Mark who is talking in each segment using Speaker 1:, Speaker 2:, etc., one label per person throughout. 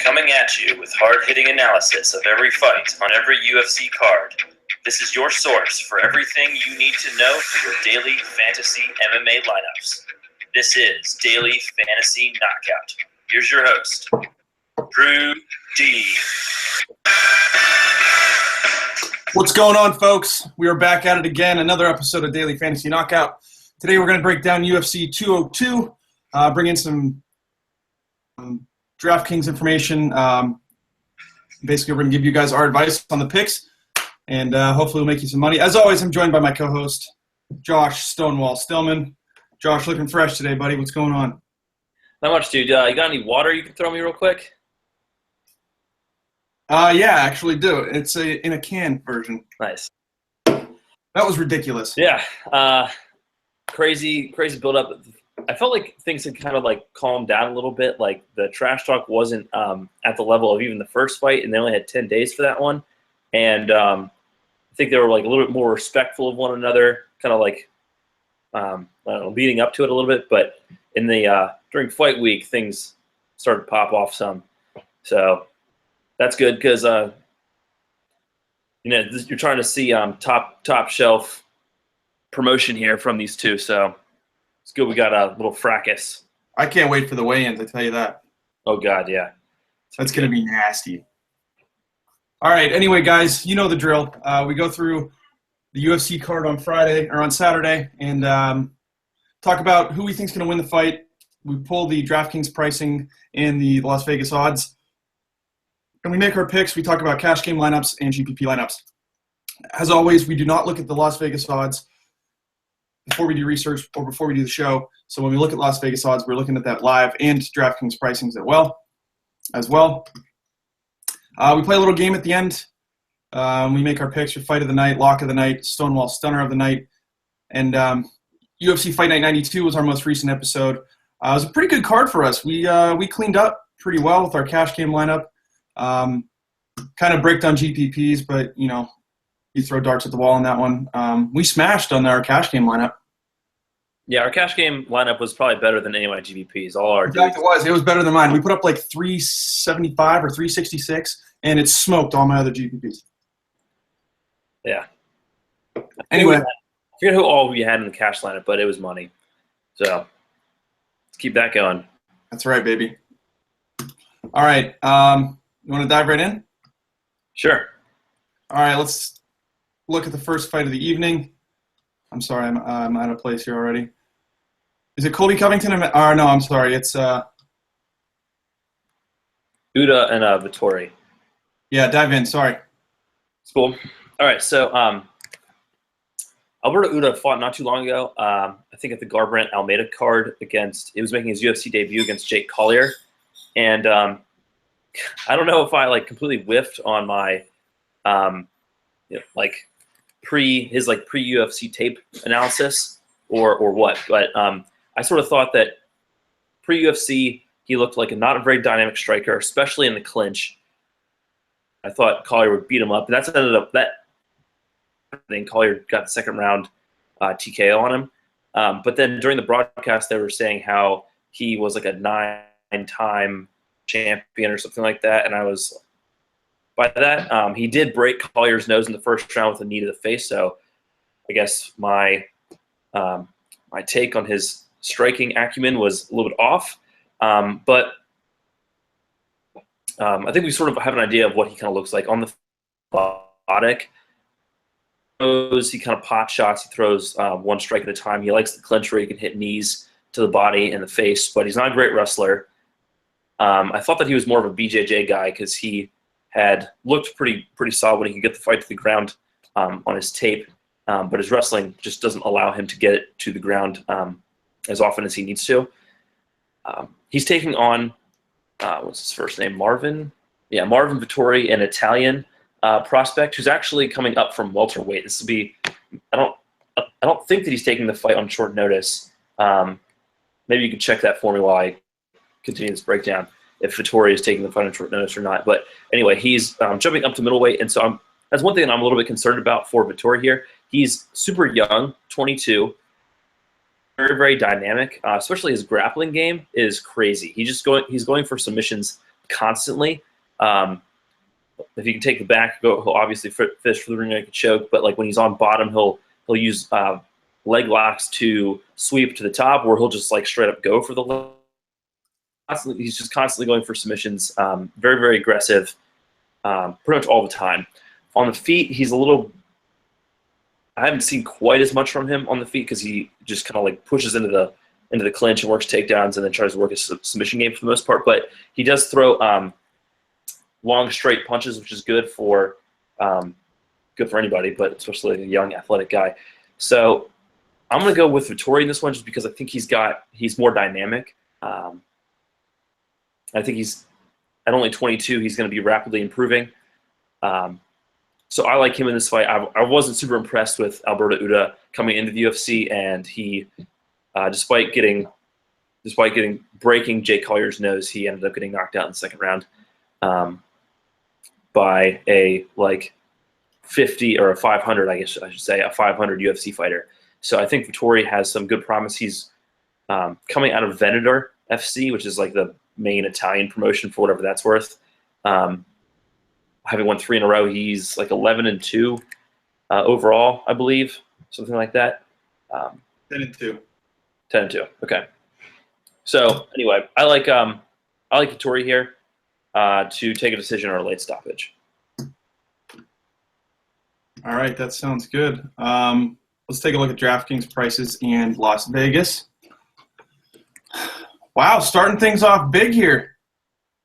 Speaker 1: Coming at you with hard-hitting analysis of every fight on every UFC card. This is your source for everything you need to know for your daily fantasy MMA lineups. This is Daily Fantasy Knockout. Here's your host, Drew D.
Speaker 2: What's going on, folks? We are back at it again. Another episode of Daily Fantasy Knockout. Today we're going to break down UFC 202, bring in some DraftKings information. Basically, we're going to give you guys our advice on the picks, and hopefully we'll make you some money. As always, I'm joined by my co-host, Josh Stonewall Stillman. Josh, looking fresh today, buddy. What's going on?
Speaker 3: Not much, dude. You got any water you can throw me real quick?
Speaker 2: Yeah, I actually do. It's in a can version.
Speaker 3: Nice.
Speaker 2: That was ridiculous.
Speaker 3: Yeah. Crazy build-up. I felt like things had kind of like calmed down a little bit. Like the trash talk wasn't at the level of even the first fight, and they only had 10 days for that one. And I think they were like a little bit more respectful of one another, kind of like I don't know, leading up to it a little bit. But in the during fight week, things started to pop off some. So that's good because you're trying to see top shelf promotion here from these two. So it's good we got a little fracas.
Speaker 2: I can't wait for the weigh-ins, I tell you that.
Speaker 3: Oh, God, yeah.
Speaker 2: That's going to be nasty. All right, anyway, guys, you know the drill. We go through the UFC card on Saturday, and talk about who we think is going to win the fight. We pull the DraftKings pricing and the Las Vegas odds. And we make our picks. We talk about cash game lineups and GPP lineups. As always, we do not look at the Las Vegas odds before we do research or before we do the show. So when we look at Las Vegas odds, we're looking at that live and DraftKings pricings as well. We play a little game at the end. We make our picks for fight of the night, lock of the night, Stonewall stunner of the night. And UFC Fight Night 92 was our most recent episode. It was a pretty good card for us. We cleaned up pretty well with our cash game lineup. Kind of break down GPPs, but, you throw darts at the wall on that one. We smashed on our cash game lineup.
Speaker 3: Yeah, our cash game lineup was probably better than any of my GPPs. In
Speaker 2: fact, it was better than mine. We put up like 375 or 366, and it smoked all my other GPPs.
Speaker 3: Yeah.
Speaker 2: Anyway.
Speaker 3: I forget who all we had in the cash lineup, but it was money. So let's keep that going.
Speaker 2: That's right, baby. All right. You want to dive right in?
Speaker 3: Sure.
Speaker 2: All right, let's look at the first fight of the evening. I'm sorry, I'm out of place here already. Is it Colby Covington? No, I'm sorry. It's
Speaker 3: Uda and Vettori.
Speaker 2: Yeah, dive in. Sorry.
Speaker 3: It's cool. All right, so Alberto Uda fought not too long ago. I think at the Garbrandt Almeida card he was making his UFC debut against Jake Collier, and I don't know if I completely whiffed on my pre-UFC tape analysis or what, but I sort of thought that pre-UFC he looked like not a very dynamic striker, especially in the clinch. I thought Collier would beat him up, and that's ended up that. I think Collier got the second round TKO on him, but then during the broadcast they were saying how he was like a 9-time champion or something like that, and I was by that. He did break Collier's nose in the first round with a knee to the face, so I guess my take on his striking acumen was a little bit off, but I think we sort of have an idea of what he kind of looks like on the robotic. He kind of pot shots. He throws one strike at a time. He likes the clinch where he can hit knees to the body and the face, but he's not a great wrestler. I thought that he was more of a BJJ guy because he had looked pretty solid when he could get the fight to the ground on his tape, but his wrestling just doesn't allow him to get it to the ground as often as he needs to. He's taking on what's his first name? Marvin Vettori, an Italian prospect who's actually coming up from welterweight. This will be I don't think that he's taking the fight on short notice. Maybe you can check that for me while I continue this breakdown, if Vettori is taking the fight on short notice or not. But anyway, he's jumping up to middleweight, and so that's one thing that I'm a little bit concerned about for Vettori here. He's super young, 22, very, very dynamic. Especially his grappling game is crazy. He's going for submissions constantly. If he can take the back, he'll obviously fish for the rear naked choke. But like when he's on bottom, he'll use leg locks to sweep to the top, or he'll just like straight up go for the leg. He's just constantly going for submissions. Very, very aggressive, pretty much all the time. On the feet, he's a little. I haven't seen quite as much from him on the feet because he just kind of like pushes into the clinch and works takedowns and then tries to work a submission game for the most part. But he does throw long straight punches, which is good for anybody, but especially a young athletic guy. So I'm going to go with Vettori in this one just because I think he's more dynamic. I think he's at only 22. He's going to be rapidly improving. So I like him in this fight. I wasn't super impressed with Alberto Uda coming into the UFC, and he, despite breaking Jake Collier's nose, he ended up getting knocked out in the second round by a 50 or a 500, I guess I should say, a 500 UFC fighter. So I think Vettori has some good promise. He's coming out of Venator FC, which is like the main Italian promotion for whatever that's worth. Having won 3 in a row, he's like 11-2 overall, I believe, something like that.
Speaker 2: 10-2.
Speaker 3: 10-2. Okay. So anyway, I like Vettori here to take a decision or a late stoppage.
Speaker 2: All right, that sounds good. Let's take a look at DraftKings prices and Las Vegas. Wow, starting things off big here,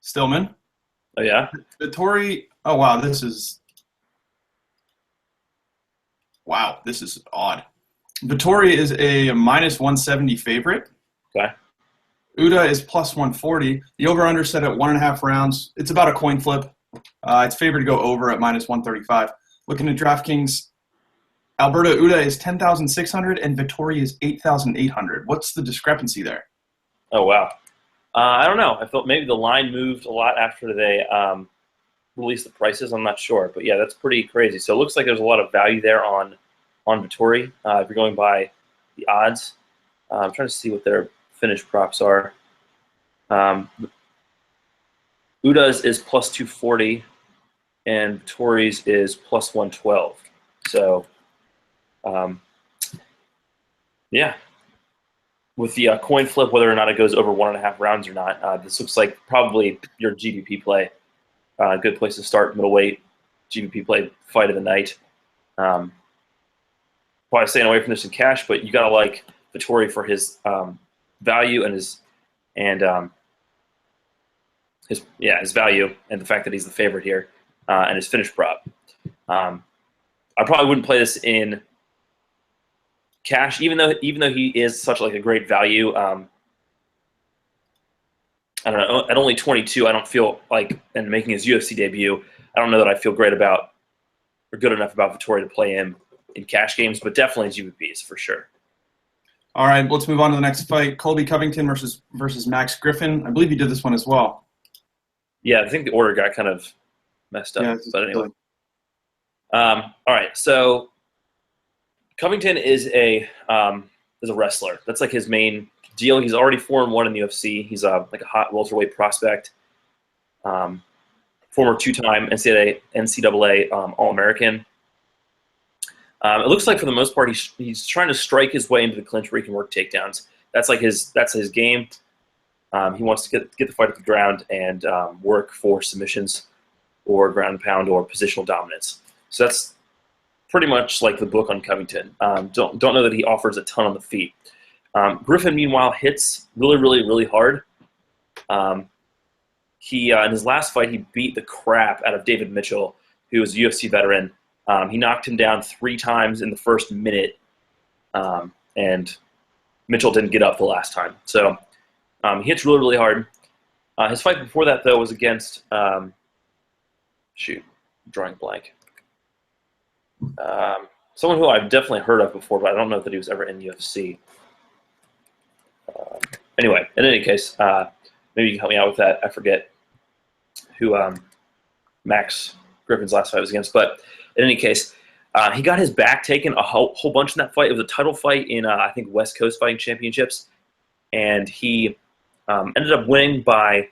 Speaker 2: Stillman.
Speaker 3: Oh, yeah?
Speaker 2: Vettori, oh, wow, this is odd. Vettori is a -170 favorite.
Speaker 3: Okay.
Speaker 2: Uda is +140. The over-under set at 1.5 rounds. It's about a coin flip. It's favored to go over at -135. Looking at DraftKings, Alberto Uda is 10,600 and Vettori is 8,800. What's the discrepancy there?
Speaker 3: Oh, wow. I don't know. I felt maybe the line moved a lot after they released the prices. I'm not sure. But, yeah, that's pretty crazy. So it looks like there's a lot of value there on Vettori if you're going by the odds. I'm trying to see what their finish props are. Uda's is +240 and Vettori's is +112. So, yeah. With the coin flip, whether or not it goes over 1.5 rounds or not, this looks like probably your GPP play. Good place to start, middleweight, GPP play, fight of the night. Probably staying away from this in cash, but you got to like Vettori for his value and his value and the fact that he's the favorite here and his finish prop. I probably wouldn't play this in cash, even though he is such like a great value. I don't know. At only 22, I don't feel like, and making his UFC debut, I don't know that I feel great about or good enough about Vettori to play him in cash games, but definitely in GPPs for sure.
Speaker 2: All right, let's move on to the next fight. Colby Covington versus Max Griffin. I believe you did this one as well.
Speaker 3: Yeah, I think the order got kind of messed up. Yeah, but anyway. All right, so Covington is a wrestler. That's like his main deal. He's already 4-1 in the UFC. He's like a hot welterweight prospect. Former 2-time NCAA All-American. It looks like for the most part he's trying to strike his way into the clinch where he can work takedowns. That's his game. He wants to get the fight at the ground and work for submissions or ground and pound or positional dominance. So that's pretty much like the book on Covington. Don't know that he offers a ton on the feet. Griffin, meanwhile, hits really, really, really hard. He in his last fight, he beat the crap out of David Mitchell, who was a UFC veteran. He knocked him down 3 times in the first minute, and Mitchell didn't get up the last time. So he hits really, really hard. His fight before that, though, was against drawing a blank. Someone who I've definitely heard of before, but I don't know that he was ever in UFC. Anyway, in any case, maybe you can help me out with that. I forget who Max Griffin's last fight was against, but in any case, he got his back taken a whole bunch in that fight. It was a title fight in, I think, West Coast Fighting Championships, and he ended up winning by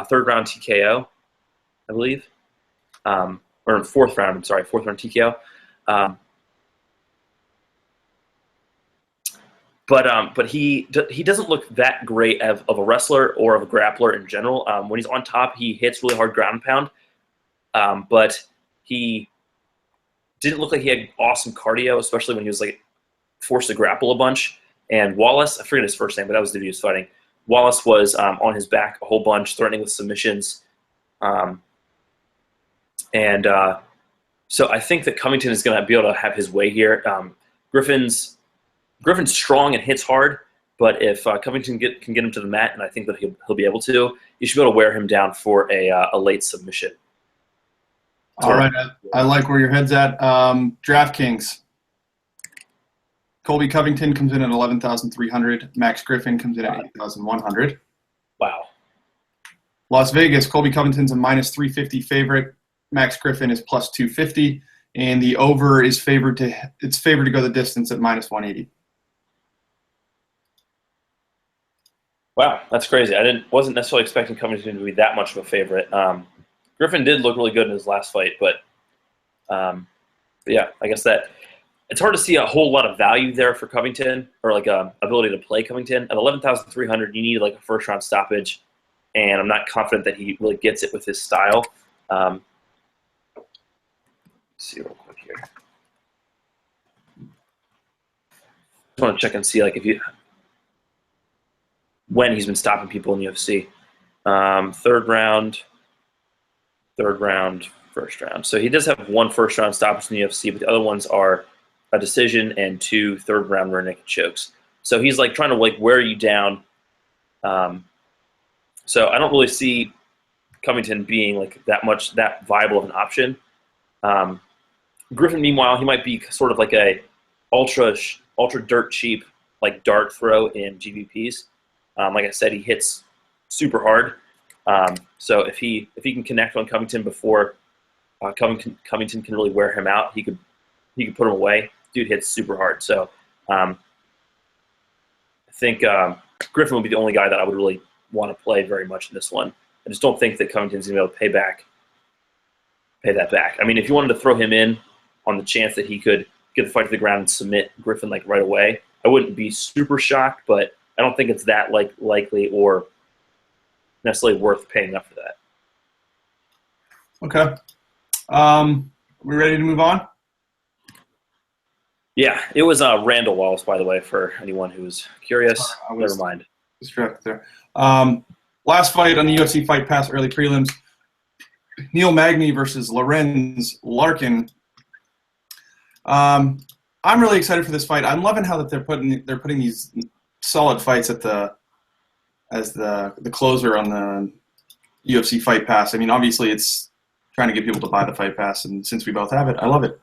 Speaker 3: third round TKO, I believe, or fourth round. I'm sorry, fourth round TKO. But he doesn't look that great of a wrestler or of a grappler in general. When he's on top, he hits really hard ground and pound, but he didn't look like he had awesome cardio, especially when he was like forced to grapple a bunch. And Wallace, I forget his first name, but that was the dude he was fighting. Wallace was on his back a whole bunch, threatening with submissions. So I think that Covington is going to be able to have his way here. Griffin's strong and hits hard, but if Covington can get him to the mat, and I think that he'll be able to, you should be able to wear him down for a late submission.
Speaker 2: All right, I like where your head's at. DraftKings. Colby Covington comes in at 11,300. Max Griffin comes in at 8,100.
Speaker 3: Wow.
Speaker 2: Las Vegas, Colby Covington's a minus 350 favorite. Max Griffin is plus 250, and the over is favored to go the distance at minus 180.
Speaker 3: Wow, that's crazy. Wasn't necessarily expecting Covington to be that much of a favorite. Griffin did look really good in his last fight, but yeah, I guess that it's hard to see a whole lot of value there for Covington, or like ability to play Covington. At 11,300, you need like a first round stoppage, and I'm not confident that he really gets it with his style. Let's see real quick here. Just want to check and see like when he's been stopping people in the UFC. Third round, first round. So he does have one first round stoppage in the UFC, but the other ones are a decision and 2 third round rear naked chokes. So he's like trying to like wear you down. So I don't really see Covington being like that viable of an option. Griffin, meanwhile, he might be sort of like a ultra dirt cheap like dart throw in GVPs. Like I said, he hits super hard. So if he can connect on Covington before Covington can really wear him out, he could put him away. Dude hits super hard. So I think Griffin would be the only guy that I would really want to play very much in this one. I just don't think that Covington's going to be able to pay that back. I mean, if you wanted to throw him in on the chance that he could get the fight to the ground and submit Griffin like right away, I wouldn't be super shocked, but I don't think it's that likely or necessarily worth paying up for that.
Speaker 2: Okay. We ready to move on?
Speaker 3: Yeah, it was Randall Wallace, by the way, for anyone who was curious. Never mind.
Speaker 2: Distracted there. Last fight on the UFC Fight Pass early prelims, Neil Magny versus Lorenz Larkin. I'm really excited for this fight. I'm loving how that they're putting these solid fights as the closer on the UFC Fight Pass. I mean, obviously it's trying to get people to buy the Fight Pass, and since we both have it, I love it.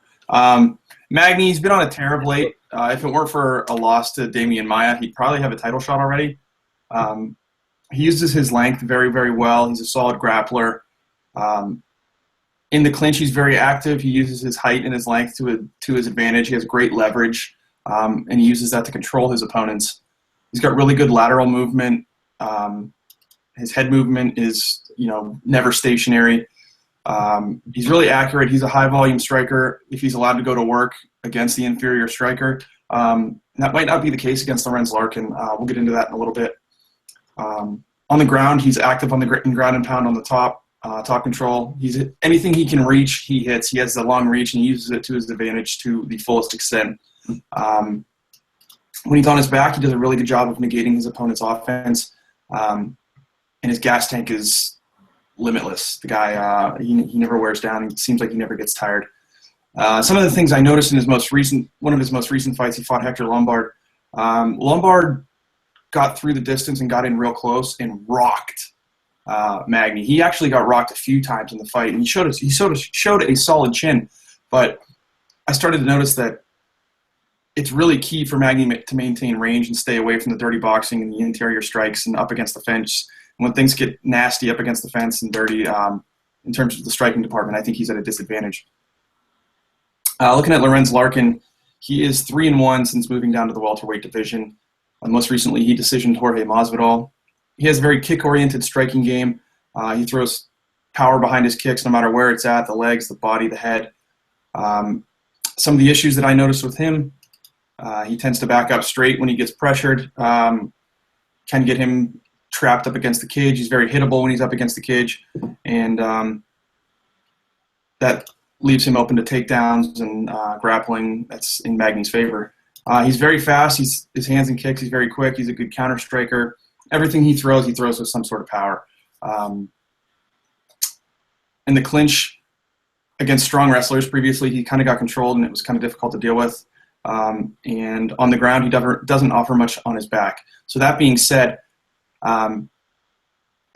Speaker 2: Magny's been on a tear of late. If it weren't for a loss to Damian Maia, he'd probably have a title shot already. He uses his length very, very well. He's a solid grappler. In the clinch, he's very active. He uses his height and his length to his advantage. He has great leverage, and he uses that to control his opponents. He's got really good lateral movement. His head movement is, never stationary. He's really accurate. He's a high-volume striker if he's allowed to go to work against the inferior striker. That might not be the case against Lorenz Larkin. We'll get into that in a little bit. On the ground, he's active on the ground and pound on the top control. Anything he can reach, he hits. He has the long reach, and he uses it to his advantage to the fullest extent. When he's on his back, he does a really good job of negating his opponent's offense, and his gas tank is limitless. The guy, he never wears down. It seems like he never gets tired. Some of the things I noticed in one of his most recent fights, he fought Hector Lombard. Lombard got through the distance and got in real close and rocked Magny. He actually got rocked a few times in the fight, and he showed a solid chin. But I started to notice that it's really key for Magny to maintain range and stay away from the dirty boxing and the interior strikes and up against the fence. And when things get nasty up against the fence and dirty in terms of the striking department, I think he's at a disadvantage. Looking at Lorenz Larkin, he is 3-1 since moving down to the welterweight division. Most recently, he decisioned Jorge Masvidal. He has a very kick-oriented striking game. He throws power behind his kicks no matter where it's at, the legs, the body, the head. Some of the issues that I noticed with him, he tends to back up straight when he gets pressured. Can get him trapped up against the cage. He's very hittable when he's up against the cage. And that leaves him open to takedowns and grappling. That's in Magny's favor. He's very fast. His hands and kicks, he's very quick. He's a good counter striker. Everything he throws with some sort of power. In the clinch against strong wrestlers previously, he kind of got controlled, and it was kind of difficult to deal with. And on the ground, he doesn't offer much on his back. So that being said, I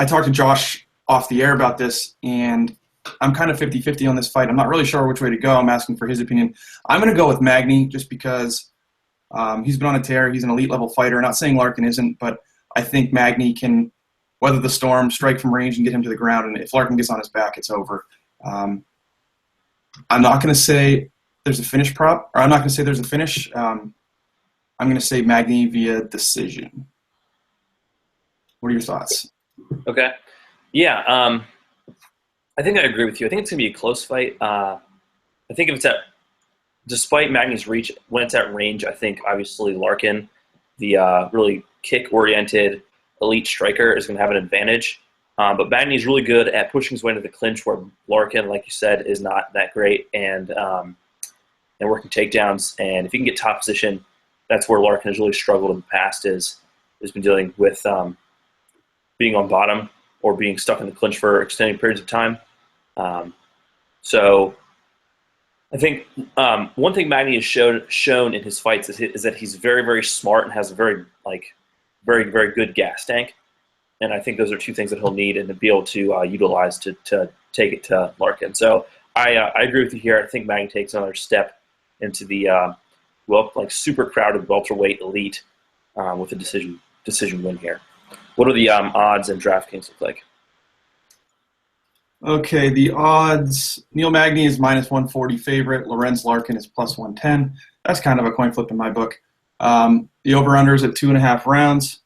Speaker 2: talked to Josh off the air about this, and I'm kind of 50-50 on this fight. I'm not really sure which way to go. I'm asking for his opinion. I'm going to go with Magny just because he's been on a tear. He's an elite-level fighter. Not saying Larkin isn't, but I think Magny can weather the storm, strike from range, and get him to the ground. And if Larkin gets on his back, it's over. I'm not going to say there's a finish prop, or I'm not going to say there's a finish. I'm going to say Magny via decision. What are your thoughts?
Speaker 3: Okay. Yeah, I think I agree with you. I think it's going to be a close fight. I think if it's despite Magny's reach, when it's at range, I think obviously Larkin, the really kick-oriented elite striker, is going to have an advantage. But Magny's really good at pushing his way into the clinch, where Larkin, like you said, is not that great, and working takedowns. And if he can get top position, that's where Larkin has really struggled in the past. Has been dealing with being on bottom or being stuck in the clinch for extended periods of time. So I think one thing Magny has shown in his fights is that he's very, very smart and has a very, very good gas tank. And I think those are two things that he'll need and to be able to utilize to take it to Larkin. So I agree with you here. I think Magny takes another step into the super crowded welterweight elite with a decision win here. What are the odds and DraftKings look like?
Speaker 2: Okay, the odds. Neil Magny is -140 favorite. Lorenz Larkin is +110. That's kind of a coin flip in my book. The over-under is at 2.5 rounds,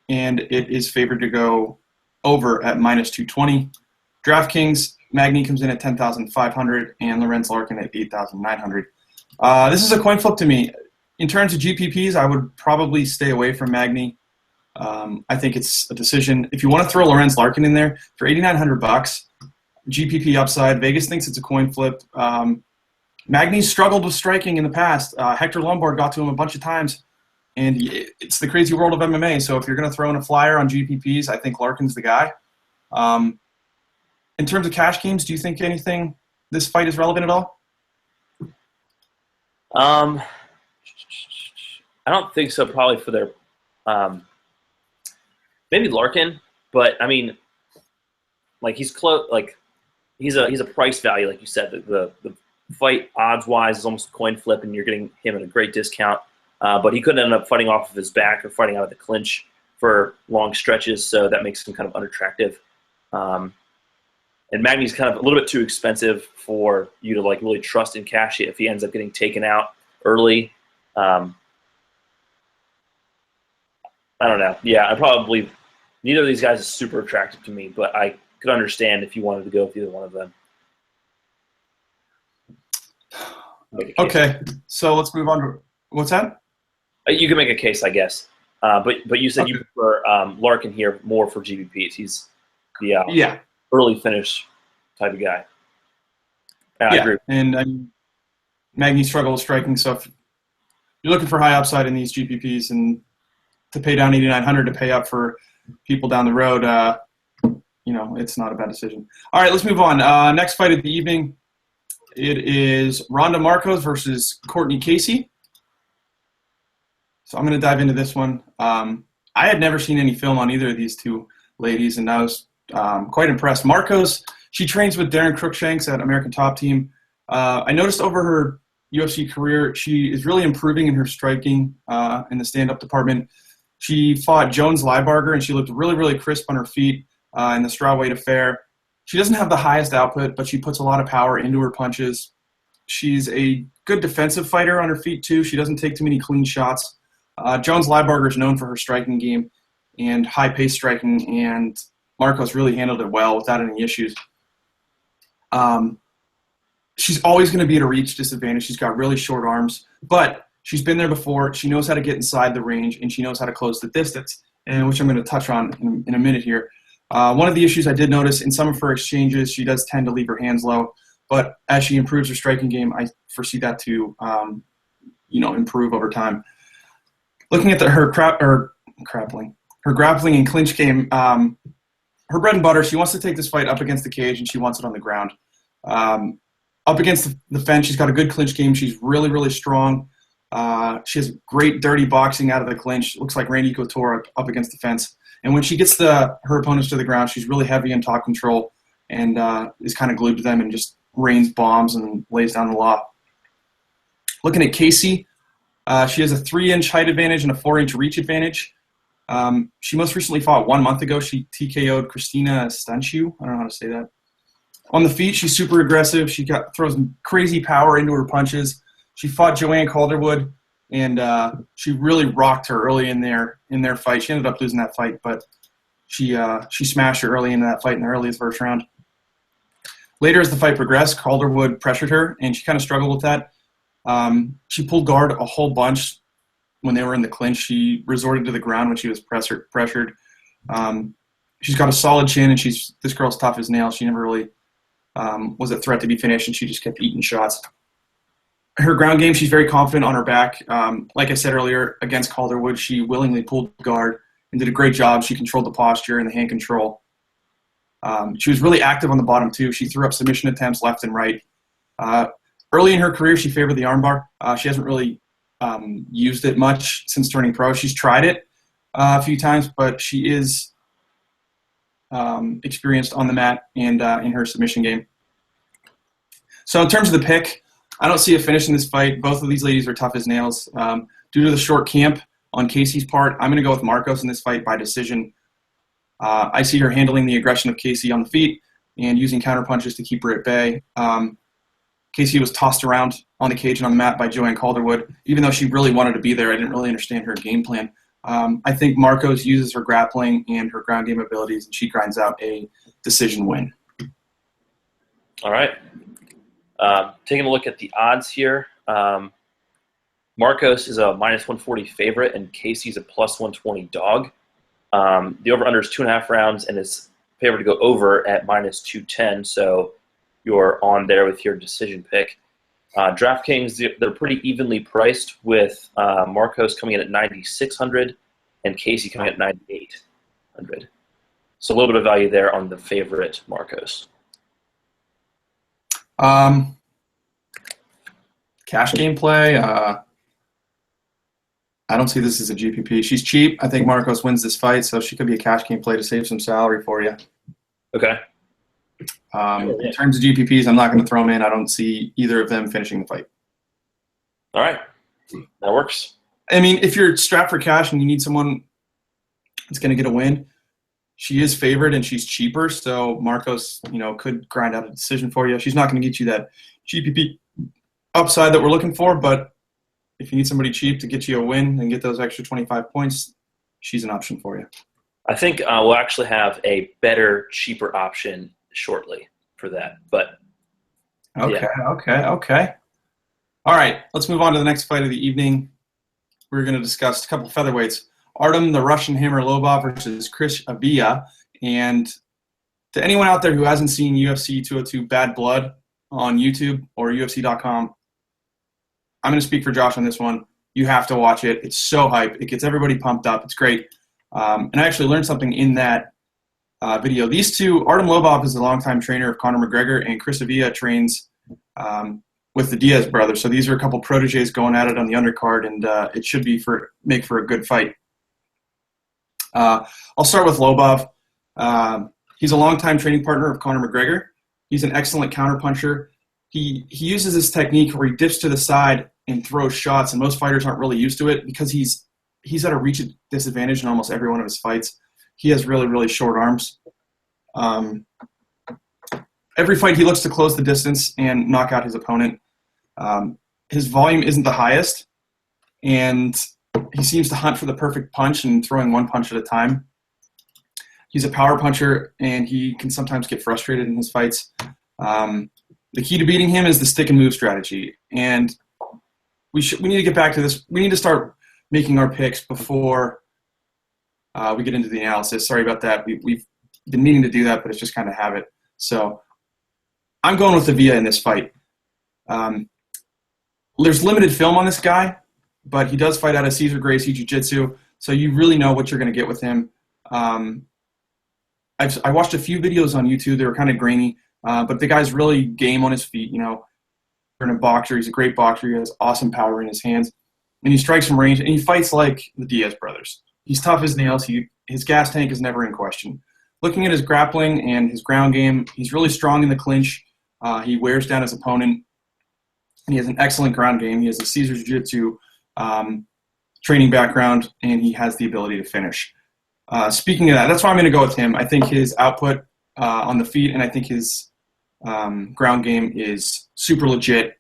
Speaker 2: and it is favored to go over at -220. DraftKings, Magny comes in at 10,500 and Lorenz Larkin at 8,900. This is a coin flip to me. In terms of GPPs, I would probably stay away from Magny. I think it's a decision. If you want to throw Lorenz Larkin in there for $8,900, GPP upside, Vegas thinks it's a coin flip. Magny's struggled with striking in the past. Hector Lombard got to him a bunch of times, and it's the crazy world of MMA. So if you're going to throw in a flyer on GPPs, I think Larkin's the guy. In terms of cash games, do you think this fight is relevant at all?
Speaker 3: I don't think so. Probably for their maybe Larkin, but I mean, he's close. He's a price value, like you said. The fight odds wise is almost a coin flip, and you're getting him at a great discount. But he could end up fighting off of his back or fighting out of the clinch for long stretches, so that makes him kind of unattractive. And Magny's kind of a little bit too expensive for you to really trust and cash it if he ends up getting taken out early. I don't know. Yeah, neither of these guys is super attractive to me, but I could understand if you wanted to go with either one of them.
Speaker 2: Okay, so let's move on to what's that?
Speaker 3: You can make a case, I guess. But you said you prefer Larkin here more for GPPs. He's the early finish type of guy. I agree.
Speaker 2: And Magny struggles striking, so if you're looking for high upside in these GPPs and to pay down $8,900 to pay up for people down the road, it's not a bad decision. All right, let's move on. Next fight of the evening, it is Ronda Marcos versus Courtney Casey. So I'm going to dive into this one. I had never seen any film on either of these two ladies, and I was quite impressed. Marcos, she trains with Darren Cruikshanks at American Top Team. I noticed over her UFC career, she is really improving in her striking in the stand-up department. She fought Jones Liebarger, and she looked really, really crisp on her feet in the strawweight affair. She doesn't have the highest output, but she puts a lot of power into her punches. She's a good defensive fighter on her feet, too. She doesn't take too many clean shots. Jones Liebarger is known for her striking game and high-paced striking, and Marcos really handled it well without any issues. She's always going to be at a reach disadvantage. She's got really short arms, but she's been there before. She knows how to get inside the range, and she knows how to close the distance, and which I'm going to touch on in a minute here. One of the issues I did notice in some of her exchanges, she does tend to leave her hands low, but as she improves her striking game, I foresee that to improve over time. Looking at her grappling and clinch game, her bread and butter, she wants to take this fight up against the cage, and she wants it on the ground. Up against the fence, she's got a good clinch game. She's really, really strong. She has great dirty boxing out of the clinch. Looks like Randy Couture up against the fence. And when she gets her opponents to the ground, she's really heavy in top control and is kind of glued to them and just rains bombs and lays down the law. Looking at Casey, she has a 3-inch height advantage and a 4-inch reach advantage. She most recently fought 1 month ago. She TKO'd Christina Stanchu. I don't know how to say that. On the feet, she's super aggressive. She throws crazy power into her punches. She fought Joanne Calderwood, and she really rocked her early in their fight. She ended up losing that fight, but she smashed her early in that fight in the earliest first round. Later, as the fight progressed, Calderwood pressured her, and she kind of struggled with that. She pulled guard a whole bunch when they were in the clinch. She resorted to the ground when she was pressured. She's got a solid chin, and this girl's tough as nails. She never really was a threat to be finished, and she just kept eating shots. Her ground game, she's very confident on her back. Like I said earlier, against Calderwood, she willingly pulled guard and did a great job. She controlled the posture and the hand control. She was really active on the bottom, too. She threw up submission attempts left and right. Early in her career, she favored the armbar. She hasn't really used it much since turning pro. She's tried it a few times, but she is experienced on the mat and in her submission game. So in terms of the pick, I don't see a finish in this fight. Both of these ladies are tough as nails. Due to the short camp on Casey's part, I'm going to go with Marcos in this fight by decision. I see her handling the aggression of Casey on the feet and using counter punches to keep her at bay. Casey was tossed around on the cage and on the mat by Joanne Calderwood. Even though she really wanted to be there, I didn't really understand her game plan. I think Marcos uses her grappling and her ground game abilities, and she grinds out a decision win.
Speaker 3: All right. Taking a look at the odds here. Marcos is a -140 favorite, and Casey's a +120 dog. The over-under is 2.5 rounds, and is favored to go over at -210, so you're on there with your decision pick. DraftKings, they're pretty evenly priced, with Marcos coming in at 9,600 and Casey coming in at 9,800. So a little bit of value there on the favorite Marcos.
Speaker 2: Cash game play. I don't see this as a GPP. She's cheap. I think Marcos wins this fight, so she could be a cash game play to save some salary for you.
Speaker 3: Okay.
Speaker 2: In terms of GPPs, I'm not going to throw them in. I don't see either of them finishing the fight.
Speaker 3: All right. That works.
Speaker 2: I mean, if you're strapped for cash and you need someone that's going to get a win, she is favored and she's cheaper, so Marcos, could grind out a decision for you. She's not going to get you that GPP upside that we're looking for, but if you need somebody cheap to get you a win and get those extra 25 points, she's an option for you.
Speaker 3: I think we'll actually have a better, cheaper option shortly for that. But
Speaker 2: Okay. All right, let's move on to the next fight of the evening. We're going to discuss a couple of featherweights. Artem, the Russian Hammer Lobov versus Chris Avila. And to anyone out there who hasn't seen UFC 202 Bad Blood on YouTube or UFC.com, I'm going to speak for Josh on this one. You have to watch it. It's so hype. It gets everybody pumped up. It's great. And I actually learned something in that video. These two, Artem Lobov is a longtime trainer of Conor McGregor, and Chris Avila trains with the Diaz brothers. So these are a couple proteges going at it on the undercard, and it should be make for a good fight. I'll start with Lobov. He's a longtime training partner of Conor McGregor. He's an excellent counterpuncher. He uses this technique where he dips to the side and throws shots, and most fighters aren't really used to it because he's at a reach disadvantage in almost every one of his fights. He has really, really short arms. Every fight he looks to close the distance and knock out his opponent. His volume isn't the highest, and he seems to hunt for the perfect punch and throwing one punch at a time. He's a power puncher, and he can sometimes get frustrated in his fights. The key to beating him is the stick and move strategy, and we need to get back to this. We need to start making our picks before we get into the analysis. Sorry about that. We've been meaning to do that, but it's just kind of habit. So I'm going with Avila in this fight. There's limited film on this guy, but he does fight out of Cesar Gracie Jiu-Jitsu, so you really know what you're going to get with him. I watched a few videos on YouTube. They were kind of grainy, but the guy's really game on his feet. You know, he's a boxer. He's a great boxer. He has awesome power in his hands, and he strikes from range, and he fights like the Diaz brothers. He's tough as nails. His gas tank is never in question. Looking at his grappling and his ground game, he's really strong in the clinch. He wears down his opponent, and he has an excellent ground game. He has a Cesar Jiu-Jitsu training background, and he has the ability to finish. Speaking of that, that's why I'm going to go with him. I think his output on the feet, and I think his ground game is super legit.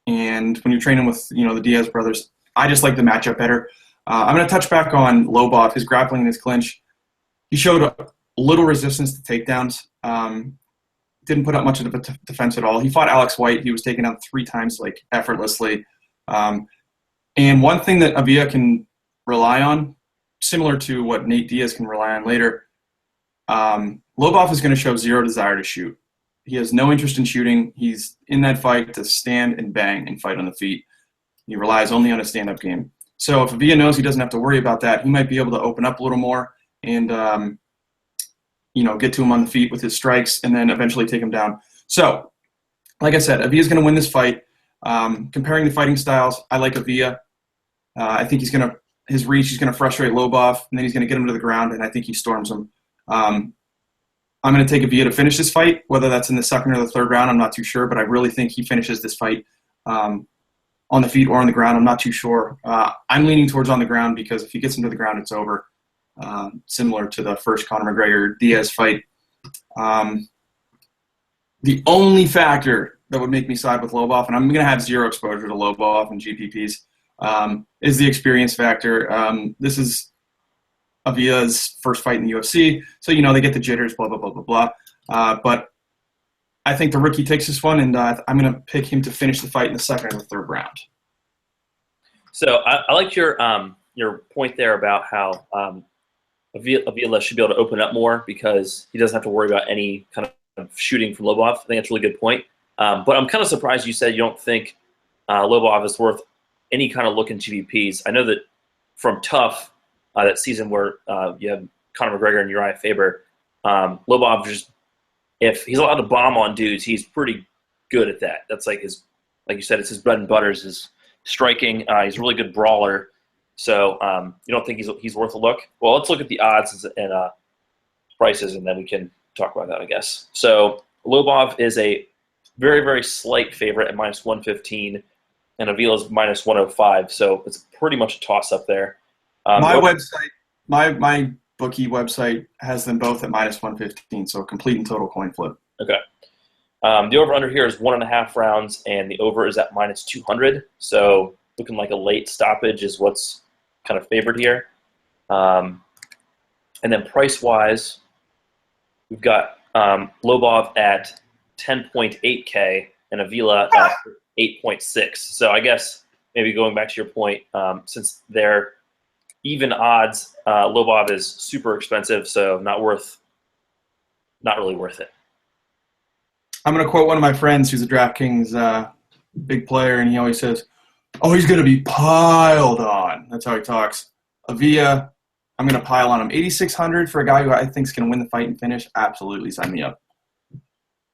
Speaker 2: And when you're training with the Diaz brothers, I just like the matchup better. I'm going to touch back on Lobov, his grappling and his clinch. He showed a little resistance to takedowns. Didn't put up much of a defense at all. He fought Alex White. He was taken out 3 times, like, effortlessly. And one thing that Avila can rely on, similar to what Nate Diaz can rely on later, Lobov is going to show zero desire to shoot. He has no interest in shooting. He's in that fight to stand and bang and fight on the feet. He relies only on a stand-up game. So if Avila knows he doesn't have to worry about that, he might be able to open up a little more and get to him on the feet with his strikes and then eventually take him down. So, like I said, Avila's going to win this fight. Comparing the fighting styles, I like Avila. I think his reach, he's going to frustrate Lobov, and then he's going to get him to the ground, and I think he storms him. I'm going to take Avila to finish this fight, whether that's in the second or the third round. I'm not too sure, but I really think he finishes this fight on the feet or on the ground. I'm not too sure. I'm leaning towards on the ground because if he gets him to the ground, it's over. Similar to the first Conor McGregor Diaz fight. The only factor that would make me side with Lobov, and I'm going to have zero exposure to Lobov and GPPs, is the experience factor. This is Avila's first fight in the UFC, so they get the jitters, blah, blah, blah, blah, blah. But I think the rookie takes this one, and I'm going to pick him to finish the fight in the second or the third round.
Speaker 3: So I like your point there about how Avila should be able to open up more because he doesn't have to worry about any kind of shooting from Lobov. I think that's a really good point. But I'm kind of surprised you said you don't think Lobov is worth any kind of look in GPPs. I know that from Tough, that season where you have Conor McGregor and Uriah Faber, Lobov if he's allowed to bomb on dudes, he's pretty good at that. That's like you said, it's his bread and butter, his striking. He's a really good brawler. So you don't think he's worth a look? Well, let's look at the odds and prices, and then we can talk about that, I guess. So Lobov is a very, very slight favorite at -115, and Avila's -105. So it's pretty much a toss-up there.
Speaker 2: My bookie website has them both at -115, so complete and total coin flip.
Speaker 3: Okay. The over-under here is 1.5 rounds, and the over is at -200. So looking like a late stoppage is what's kind of favored here. And then price-wise, we've got Lobov at 10.8K and Avila at 8.6. So I guess maybe going back to your point, since they're even odds, Lobov is super expensive, so not really worth it.
Speaker 2: I'm going to quote one of my friends who's a DraftKings big player, and he always says, "Oh, he's going to be piled on." That's how he talks. Avila, I'm going to pile on him. 8,600 for a guy who I think is going to win the fight and finish. Absolutely, sign me up.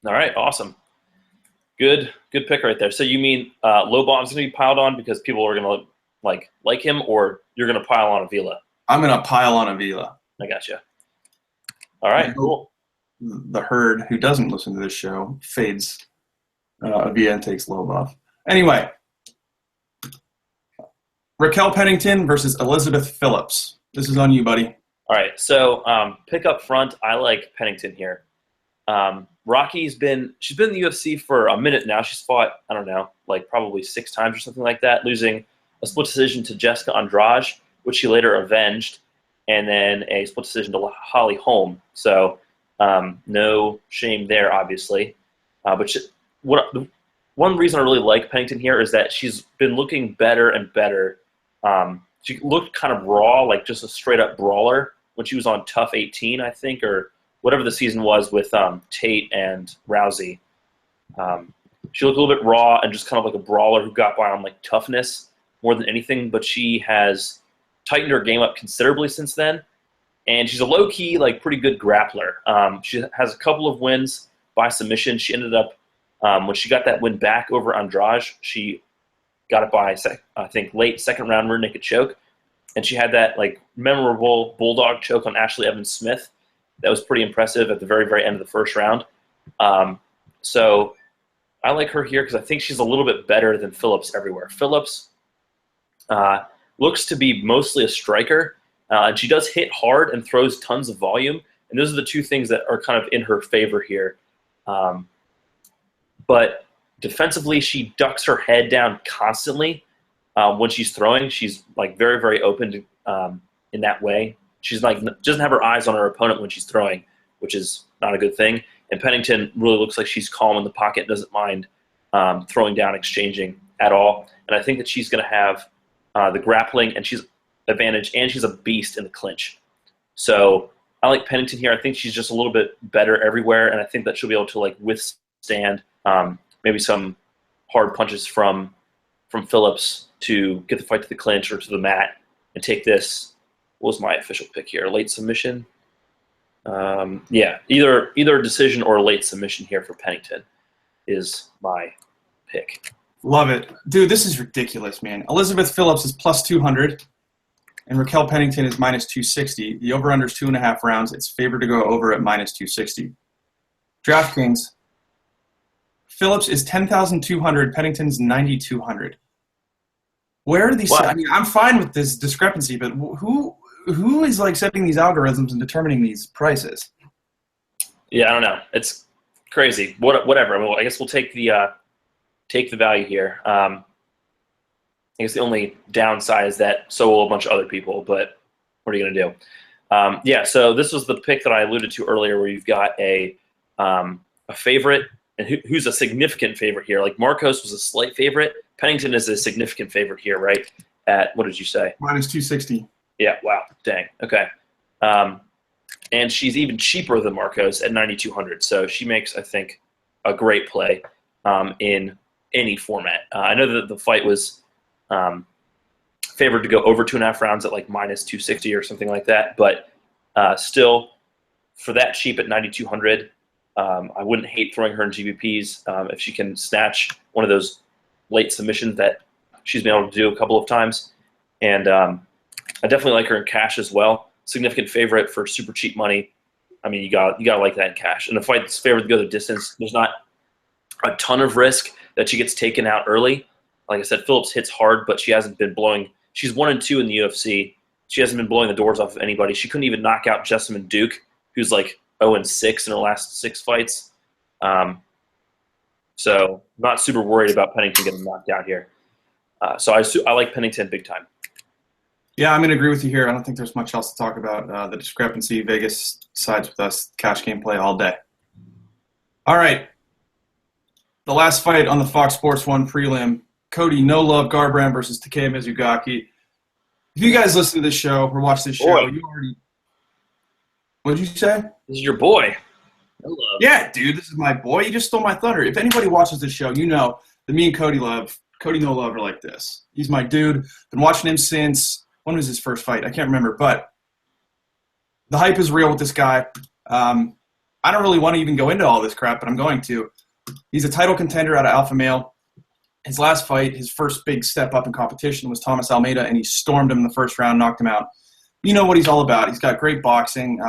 Speaker 3: All right, awesome. Good pick right there. So you mean Lobov's going to be piled on because people are going to like him, or you're going to pile on Avila?
Speaker 2: I'm going to pile on Avila.
Speaker 3: I gotcha. All right, cool.
Speaker 2: The herd who doesn't listen to this show fades Avila and takes Lobov. Anyway, Raquel Pennington versus Elizabeth Phillips. This is on you, buddy.
Speaker 3: All right, so pick up front. I like Pennington here. She's been in the UFC for a minute now. She's fought, I don't know, probably 6 times or something like that, losing a split decision to Jessica Andrade, which she later avenged. and then a split decision to Holly Holm. So no shame there, obviously. One reason I really like Pennington here is that she's been looking better and better. She looked kind of raw, like just a straight-up brawler when she was on Tough 18, I think, or whatever the season was with Tate and Rousey. She looked a little bit raw and just kind of like a brawler who got by on like toughness more than anything, but she has tightened her game up considerably since then, and she's a low-key, like pretty good grappler. She has a couple of wins by submission. She ended up, when she got that win back over Andrade, she got it by, I think, late second round rear naked choke, and she had that like memorable bulldog choke on Ashley Evans Smith. That was pretty impressive at the very, very end of the first round. So I like her here because I think she's a little bit better than Phillips everywhere. Phillips looks to be mostly a striker, and she does hit hard and throws tons of volume, and those are the two things that are kind of in her favor here. But defensively, she ducks her head down constantly when she's throwing. She's like very, very open to, in that way. She's like doesn't have her eyes on her opponent when she's throwing, which is not a good thing. And Pennington really looks like she's calm in the pocket, doesn't mind throwing down, exchanging at all. And I think that she's going to have the grappling and she's advantage, and she's a beast in the clinch. So I like Pennington here. I think she's just a little bit better everywhere, and I think that she'll be able to like withstand maybe some hard punches from Phillips to get the fight to the clinch or to the mat and take this. What was my official pick here? Late submission? Yeah, either a decision or a late submission here for Pennington is my pick.
Speaker 2: Love it. Dude, this is ridiculous, man. Elizabeth Phillips is plus 200, and Raquel Pennington is minus 260. The over-under is 2.5 rounds. It's favored to go over at minus 260. DraftKings, Phillips is 10,200. Pennington's 9,200. Where are these?
Speaker 3: Wow.
Speaker 2: I mean, I'm fine with this discrepancy, but who is like setting these algorithms and determining these prices?
Speaker 3: Yeah, I don't know. It's crazy. Whatever. I mean, I guess we'll take the value here. I guess the only downside is that so will a bunch of other people, but what are you going to do? Yeah, so this was the pick that I alluded to earlier where you've got a favorite, and who's a significant favorite here. Like Marcos was a slight favorite. Pennington is a significant favorite here, right? At, what did you say?
Speaker 2: Minus 260.
Speaker 3: Yeah, wow, dang, okay. And she's even cheaper than Marcos at 9,200, so she makes, I think, a great play in any format. I know that the fight was favored to go over 2.5 rounds at like minus 260 or something like that, but still, for that cheap at 9,200, I wouldn't hate throwing her in GBPs if she can snatch one of those late submissions that she's been able to do a couple of times. And I definitely like her in cash as well. Significant favorite for super cheap money. I mean, you got to like that in cash. And the fight that's favored to go the distance, there's not a ton of risk that she gets taken out early. Like I said, Phillips hits hard, but she hasn't been blowing. She's 1-2 in the UFC. She hasn't been blowing the doors off of anybody. She couldn't even knock out Jessamine Duke, who's like 0-6 in her last 6 fights. So not super worried about Pennington getting knocked out here. So I like Pennington big time.
Speaker 2: Yeah, I'm going to agree with you here. I don't think there's much else to talk about. The discrepancy, Vegas sides with us, cash game play all day. All right. The last fight on the Fox Sports 1 prelim, Cody No Love Garbrandt versus Takeya Mizugaki. If you guys listen to this show or watch this show, you already – what did you say?
Speaker 3: This is your boy. No Love.
Speaker 2: Yeah, dude, this is my boy. You just stole my thunder. If anybody watches this show, you know that me and Cody No Love are like this. He's my dude. Been watching him since – when was his first fight? I can't remember, but the hype is real with this guy. I don't really want to even go into all this crap, but I'm going to. He's a title contender out of Alpha Male. His last fight, his first big step up in competition was Thomas Almeida, and he stormed him in the first round, knocked him out. You know what he's all about. He's got great boxing,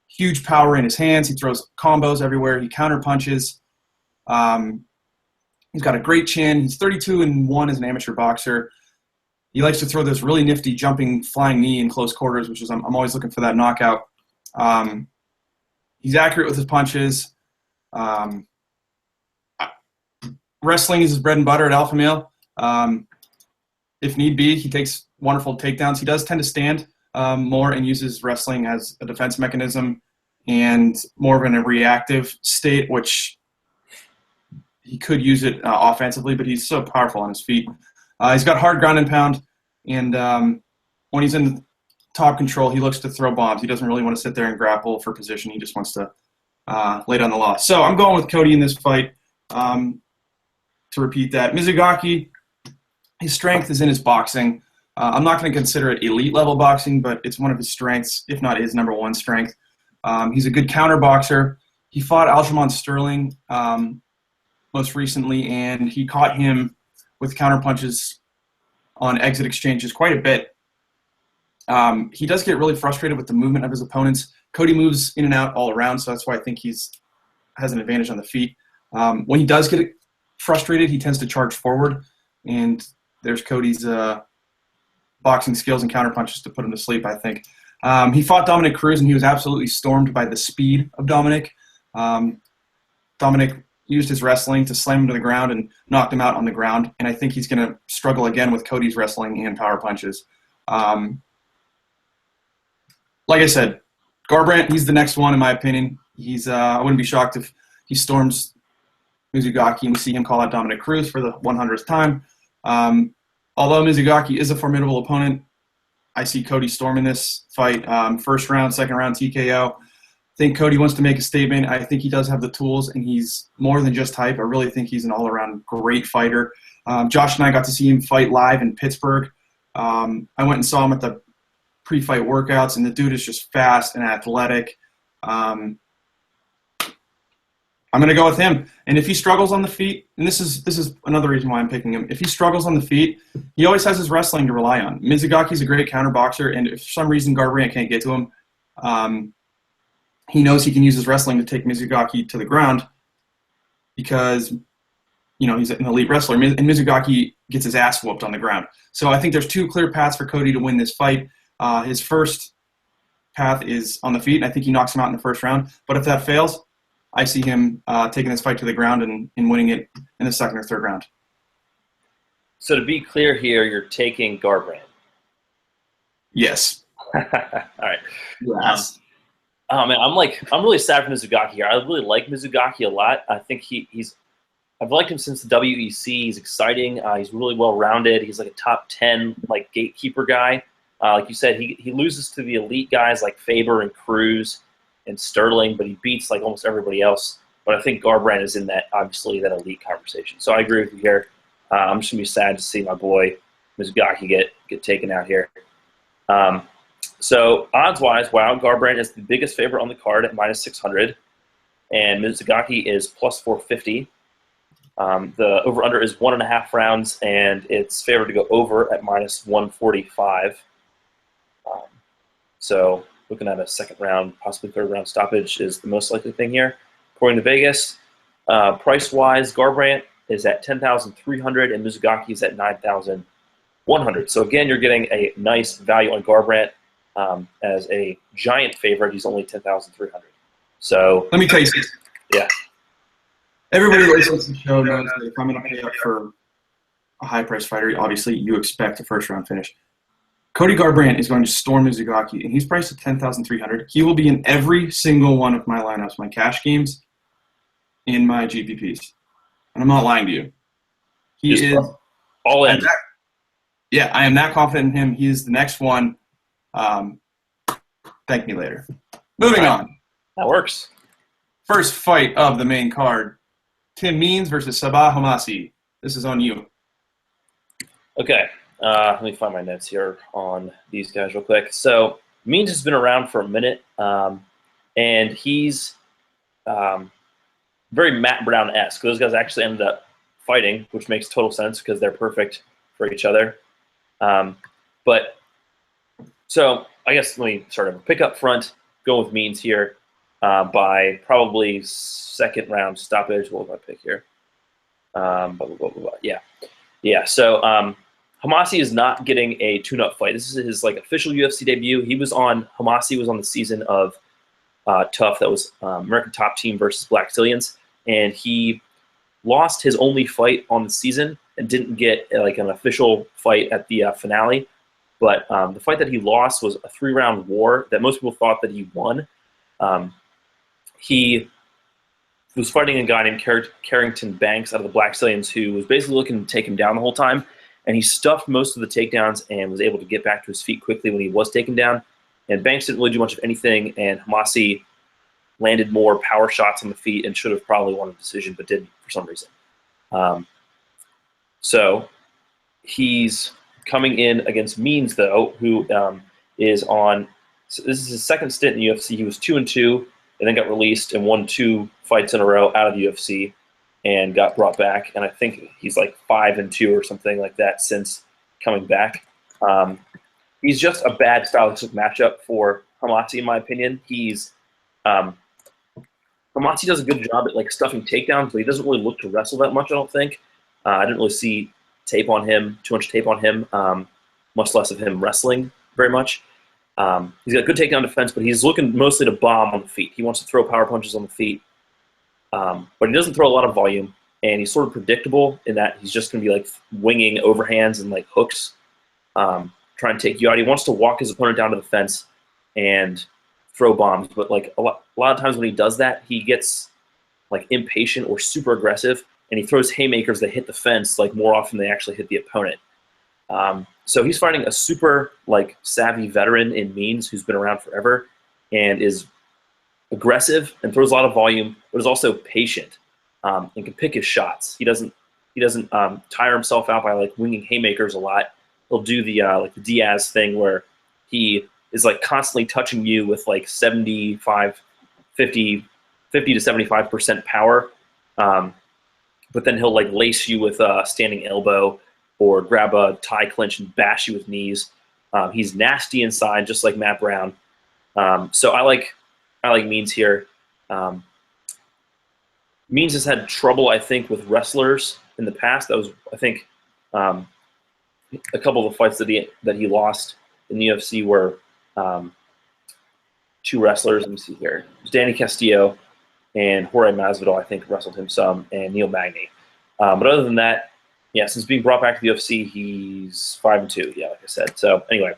Speaker 2: huge power in his hands. He throws combos everywhere. He counter punches. He's got a great chin. He's 32-1 as an amateur boxer. He likes to throw this really nifty jumping flying knee in close quarters, which is I'm always looking for that knockout. He's accurate with his punches. Wrestling is his bread and butter at Alpha Male. If need be, he takes wonderful takedowns. He does tend to stand more and uses wrestling as a defense mechanism and more of in a reactive state, which he could use it offensively, but he's so powerful on his feet. He's got hard ground and pound, and when he's in top control, he looks to throw bombs. He doesn't really want to sit there and grapple for position. He just wants to lay down the law. So I'm going with Cody in this fight. To repeat that, Mizugaki, his strength is in his boxing. I'm not going to consider it elite level boxing, but it's one of his strengths, if not his number one strength. He's a good counter boxer. He fought Aljamain Sterling most recently, and he caught him with counter punches on exit exchanges quite a bit. He does get really frustrated with the movement of his opponents. Cody moves in and out all around, so that's why I think has an advantage on the feet. When he does get frustrated, he tends to charge forward, and there's Cody's boxing skills and counter punches to put him to sleep, I think. He fought Dominic Cruz, and he was absolutely stormed by the speed of Dominic. Dominic used his wrestling to slam him to the ground and knocked him out on the ground, and I think he's going to struggle again with Cody's wrestling and power punches. Like I said, Garbrandt, he's the next one in my opinion. I wouldn't be shocked if he storms Mizugaki and we see him call out Dominic Cruz for the 100th time. Although Mizugaki is a formidable opponent, I see Cody storming this fight. First round, second round TKO. I think Cody wants to make a statement. I think he does have the tools, and he's more than just hype. I really think he's an all-around great fighter. Josh and I got to see him fight live in Pittsburgh. I went and saw him at the pre-fight workouts, and the dude is just fast and athletic. I'm going to go with him. And if he struggles on the feet, and this is another reason why I'm picking him, if he struggles on the feet, he always has his wrestling to rely on. Mizugaki's a great counter boxer, and if for some reason Garbrandt can't get to him, he knows he can use his wrestling to take Mizugaki to the ground because, he's an elite wrestler, and Mizugaki gets his ass whooped on the ground. So I think there's two clear paths for Cody to win this fight. His first path is on the feet, and I think he knocks him out in the first round. But if that fails, I see him taking this fight to the ground and winning it in the second or third round.
Speaker 3: So to be clear here, you're taking Garbrandt.
Speaker 2: Yes.
Speaker 3: All right.
Speaker 2: Yes.
Speaker 3: Oh man, I'm really sad for Mizugaki here. I really like Mizugaki a lot. I think I've liked him since the WEC. He's exciting. He's really well rounded. He's like a top 10 gatekeeper guy. Like you said, he loses to the elite guys like Faber and Cruz and Sterling, but he beats almost everybody else. But I think Garbrandt is in that elite conversation. So I agree with you here. I'm just gonna be sad to see my boy Mizugaki get taken out here. So odds-wise, wow, Garbrandt is the biggest favorite on the card at -600, and Mizugaki is +450. The over-under is 1.5 rounds, and it's favored to go over at -145. So looking at a second round, possibly third round stoppage is the most likely thing here. According to Vegas, price-wise, Garbrandt is at $10,300 and Mizugaki is at $9,100. So again, you're getting a nice value on Garbrandt as a giant favorite. He's only $10,300. So
Speaker 2: let me tell you something.
Speaker 3: Yeah.
Speaker 2: Everybody that listens to the show knows that if I'm going to pay up for a high-priced fighter, obviously you expect a first-round finish. Cody Garbrandt is going to storm Mizugaki, and he's priced at $10,300. He will be in every single one of my lineups, my cash games, and my GPPs. And I'm not lying to you. He
Speaker 3: Just
Speaker 2: is
Speaker 3: all in.
Speaker 2: Yeah, I am that confident in him. He is the next one. Thank me later. Moving on.
Speaker 3: That works.
Speaker 2: First fight of the main card. Tim Means versus Sabah Homasi. This is on you.
Speaker 3: Okay. Let me find my notes here on these guys real quick. So Means has been around for a minute, and he's very Matt Brown-esque. Those guys actually ended up fighting, which makes total sense because they're perfect for each other. So I guess let me start over. Pick up front, go with Means here by probably second round stoppage. What would I pick here? Yeah. So Homasi is not getting a tune-up fight. This is his official UFC debut. Homasi was on the season of Tough. That was American Top Team versus Black Zillions, and he lost his only fight on the season and didn't get an official fight at the finale. But the fight that he lost was a 3-round war that most people thought that he won. He was fighting a guy named Carrington Banks out of the Black Stallions who was basically looking to take him down the whole time. And he stuffed most of the takedowns and was able to get back to his feet quickly when he was taken down. And Banks didn't really do much of anything, and Homasi landed more power shots on the feet and should have probably won a decision, but didn't for some reason. So he's coming in against Means, though, who is on – so this is his second stint in the UFC. He was 2-2 and then got released and won 2 fights in a row out of the UFC and got brought back. And I think he's like 5-2 or something like that since coming back. He's just a bad stylistic matchup for Homasi, in my opinion. He's Homasi does a good job at like stuffing takedowns, but he doesn't really look to wrestle that much, I don't think. I didn't really see tape on him, too much tape on him, much less of him wrestling very much. He's got good takedown defense, but he's looking mostly to bomb on the feet. He wants to throw power punches on the feet, but he doesn't throw a lot of volume, and he's sort of predictable in that he's just going to be like winging overhands and like hooks, trying to take you out. He wants to walk his opponent down to the fence and throw bombs, but like a lot of times when he does that, he gets like impatient or super aggressive, and he throws haymakers that hit the fence like more often than they actually hit the opponent. So he's fighting a super like savvy veteran in Means who's been around forever and is aggressive and throws a lot of volume, but is also patient and can pick his shots. He doesn't tire himself out by like winging haymakers a lot. He'll do the like the Diaz thing where he is like constantly touching you with like 50 to 75% power, but then he'll like lace you with a standing elbow or grab a tie clinch and bash you with knees. He's nasty inside, just like Matt Brown. So I like Means here. Means has had trouble, I think, with wrestlers in the past. That was, I think, a couple of the fights that he lost in the UFC were 2 wrestlers. Let me see here. It was Danny Castillo and Jorge Masvidal, I think, wrestled him some, and Neil Magny. But other than that, yeah, since being brought back to the UFC, he's 5-2. Yeah, like I said. So anyway,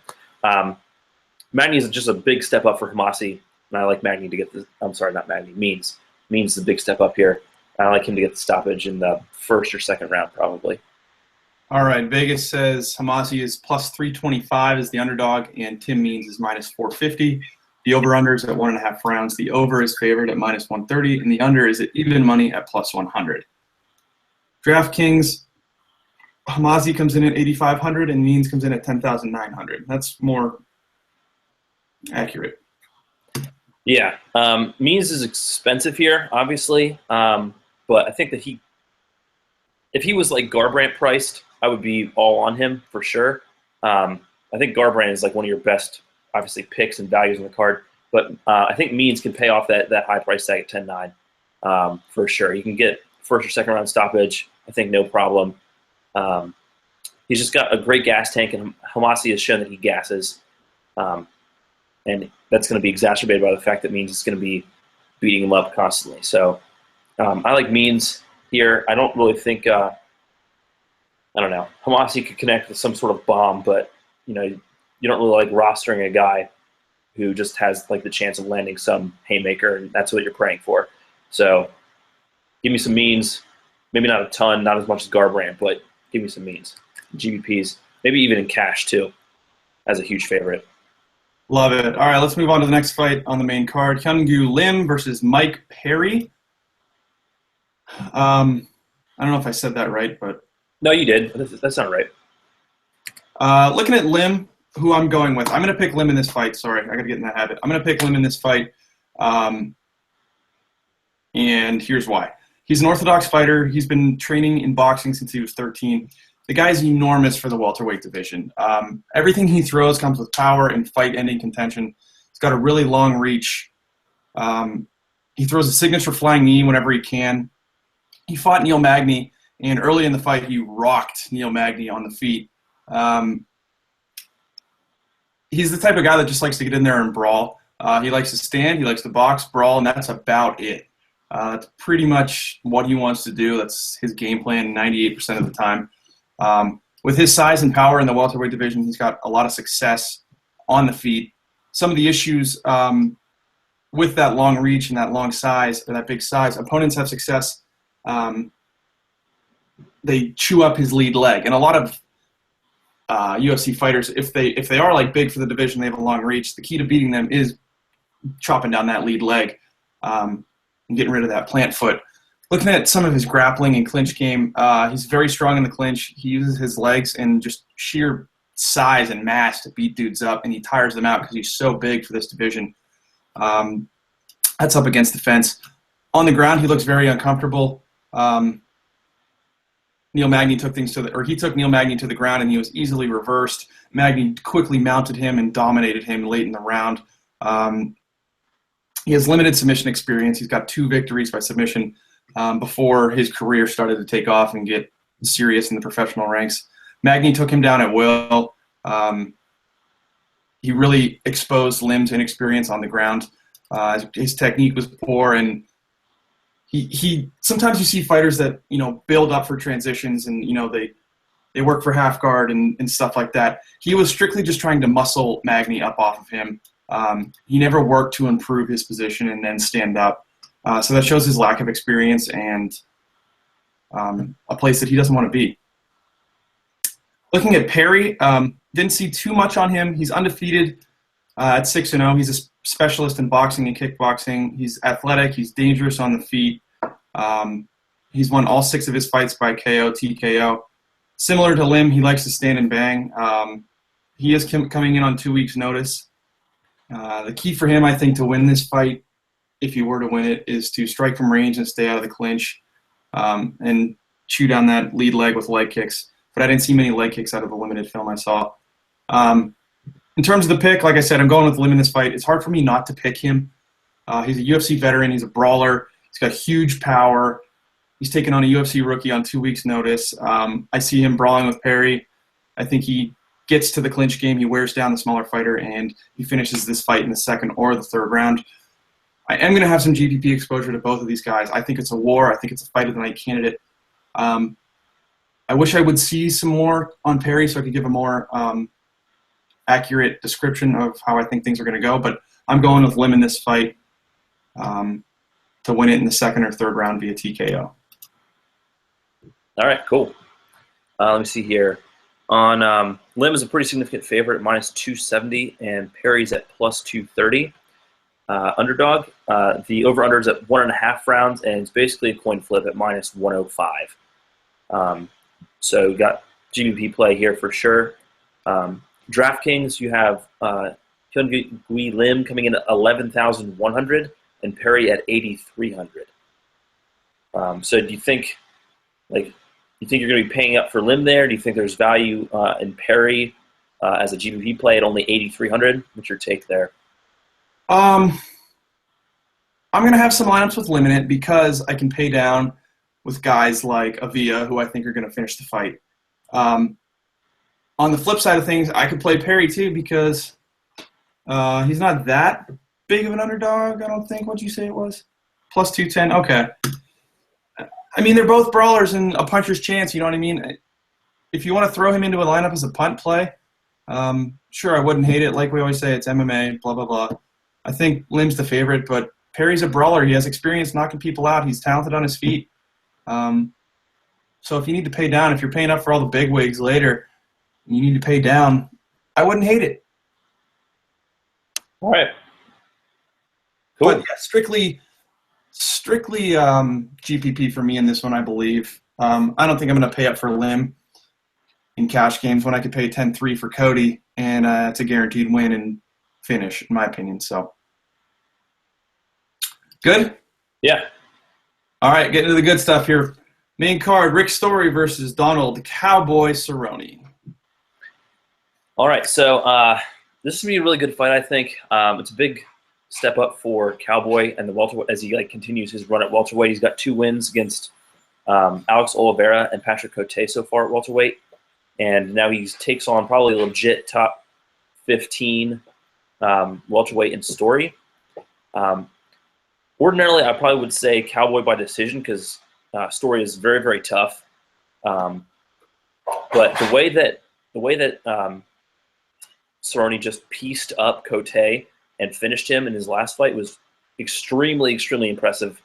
Speaker 3: Magny is just a big step up for Homasi, and I like Magny to get the. I'm sorry, not Magny. Means is a big step up here. I like him to get the stoppage in the first or second round, probably.
Speaker 2: All right, Vegas says Homasi is plus 325 as the underdog, and Tim Means is minus 450. The over-under is at 1.5 rounds. The over is favored at minus 130, and the under is at even money at plus 100. DraftKings, Homasi comes in at 8,500, and Means comes in at 10,900. That's more accurate.
Speaker 3: Yeah, Means is expensive here, obviously, but I think that if he was like Garbrandt priced, I would be all on him for sure. I think Garbrandt is like one of your best, obviously, picks and values on the card, but I think Means can pay off that high price tag at 10.9 for sure. You can get first or second round stoppage, I think, no problem. He's just got a great gas tank, and Homasi has shown that he gasses. And that's going to be exacerbated by the fact that Means is going to be beating him up constantly. So I like Means here. I don't really think I don't know. Homasi could connect with some sort of bomb, but you don't really like rostering a guy who just has like the chance of landing some haymaker, and that's what you're praying for. So give me some Means. Maybe not a ton, not as much as Garbrandt, but give me some Means. GBPs, maybe even in cash too, as a huge favorite.
Speaker 2: Love it. All right, let's move on to the next fight on the main card. Kyung-Gu Lim versus Mike Perry. I don't know if I said that right, but...
Speaker 3: No, you did. That's not right.
Speaker 2: Looking at Lim, who I'm going with. I'm going to pick Lim in this fight. Sorry, I got to get in that habit. I'm going to pick Lim in this fight, and here's why. He's an orthodox fighter. He's been training in boxing since he was 13. The guy's enormous for the welterweight division. Everything he throws comes with power and fight-ending contention. He's got a really long reach. He throws a signature flying knee whenever he can. He fought Neil Magny, and early in the fight, he rocked Neil Magny on the feet. He's the type of guy that just likes to get in there and brawl. He likes to stand, he likes to box, brawl, and that's about it. That's pretty much what he wants to do. That's his game plan 98% of the time. with his size and power in the welterweight division, he's got a lot of success on the feet. Some of the issues with that long reach and that long size, or that big size, opponents have success. They chew up his lead leg, and a lot of UFC fighters, if they are like big for the division, they have a long reach. The key to beating them is chopping down that lead leg and getting rid of that plant foot. Looking at some of his grappling and clinch game, he's very strong in the clinch. He uses his legs and just sheer size and mass to beat dudes up, and he tires them out because he's so big for this division. That's up against the fence. On the ground, he looks very uncomfortable. Neil Magny took Neil Magny to the ground, and he was easily reversed. Magny quickly mounted him and dominated him late in the round. He has limited submission experience. He's got 2 victories by submission before his career started to take off and get serious in the professional ranks. Magny took him down at will. He really exposed Lim's inexperience on the ground. His technique was poor, and he sometimes you see fighters that, build up for transitions and, they work for half guard and stuff like that. He was strictly just trying to muscle Magny up off of him. He never worked to improve his position and then stand up. So that shows his lack of experience and a place that he doesn't want to be. Looking at Perry, didn't see too much on him. He's undefeated at 6-0. He's a specialist in boxing and kickboxing. He's athletic. He's dangerous on the feet. He's won all 6 of his fights by KO, TKO. Similar to Lim, he likes to stand and bang. He is coming in on 2 weeks' notice. The key for him, I think, to win this fight, if he were to win it, is to strike from range and stay out of the clinch and chew down that lead leg with leg kicks. But I didn't see many leg kicks out of the limited film I saw. In terms of the pick, like I said, I'm going with Lim in this fight. It's hard for me not to pick him. He's a UFC veteran. He's a brawler. He's got huge power. He's taken on a UFC rookie on 2 weeks' notice. I see him brawling with Perry. I think he gets to the clinch game. He wears down the smaller fighter, and he finishes this fight in the 2nd or the 3rd round. I am going to have some GPP exposure to both of these guys. I think it's a war. I think it's a fight of the night candidate. I wish I would see some more on Perry so I could give a more accurate description of how I think things are going to go, but I'm going with Lim in this fight to win it in the 2nd or 3rd round via TKO.
Speaker 3: All right, cool. Let me see here. On Lim is a pretty significant favorite at -270, and Perry's at +230. Underdog. The over/under is at 1.5 rounds, and it's basically a coin flip at -105. So we got GPP play here for sure. DraftKings, you have Hyun Gui Lim coming in at 11,100 and Perry at 8,300. So do you think, you're going to be paying up for Lim there? Do you think there's value in Perry as a GPP play at only 8,300? What's your take there?
Speaker 2: I'm going to have some lineups with Lim in it because I can pay down with guys like Avila, who I think are going to finish the fight. On the flip side of things, I could play Perry too because he's not that big of an underdog, I don't think. What'd you say it was? +210? Okay. I mean, they're both brawlers and a puncher's chance, you know what I mean? If you want to throw him into a lineup as a punt play, sure, I wouldn't hate it. Like we always say, it's MMA, blah, blah, blah. I think Lim's the favorite, but Perry's a brawler. He has experience knocking people out. He's talented on his feet. So if you need to pay down, if you're paying up for all the big wigs later, and you need to pay down, I wouldn't hate it.
Speaker 3: All right. Cool.
Speaker 2: But yeah, strictly GPP for me in this one, I believe. I don't think I'm going to pay up for Lim in cash games when I could pay 10-3 for Cody, and it's a guaranteed win and finish, in my opinion. So, good?
Speaker 3: Yeah.
Speaker 2: All right, getting to the good stuff here. Main card, Rick Story versus Donald Cowboy Cerrone.
Speaker 3: All right, so this is going to be a really good fight, I think. It's a big step up for Cowboy and the welterweight as he continues his run at welterweight. He's got 2 wins against Alex Oliveira and Patrick Cote so far at welterweight, and now he takes on probably a legit top 15 welterweight in Story. Ordinarily, I probably would say Cowboy by decision because Story is very, very tough. But the way that Cerrone just pieced up Cote and finished him in his last fight was extremely, extremely impressive.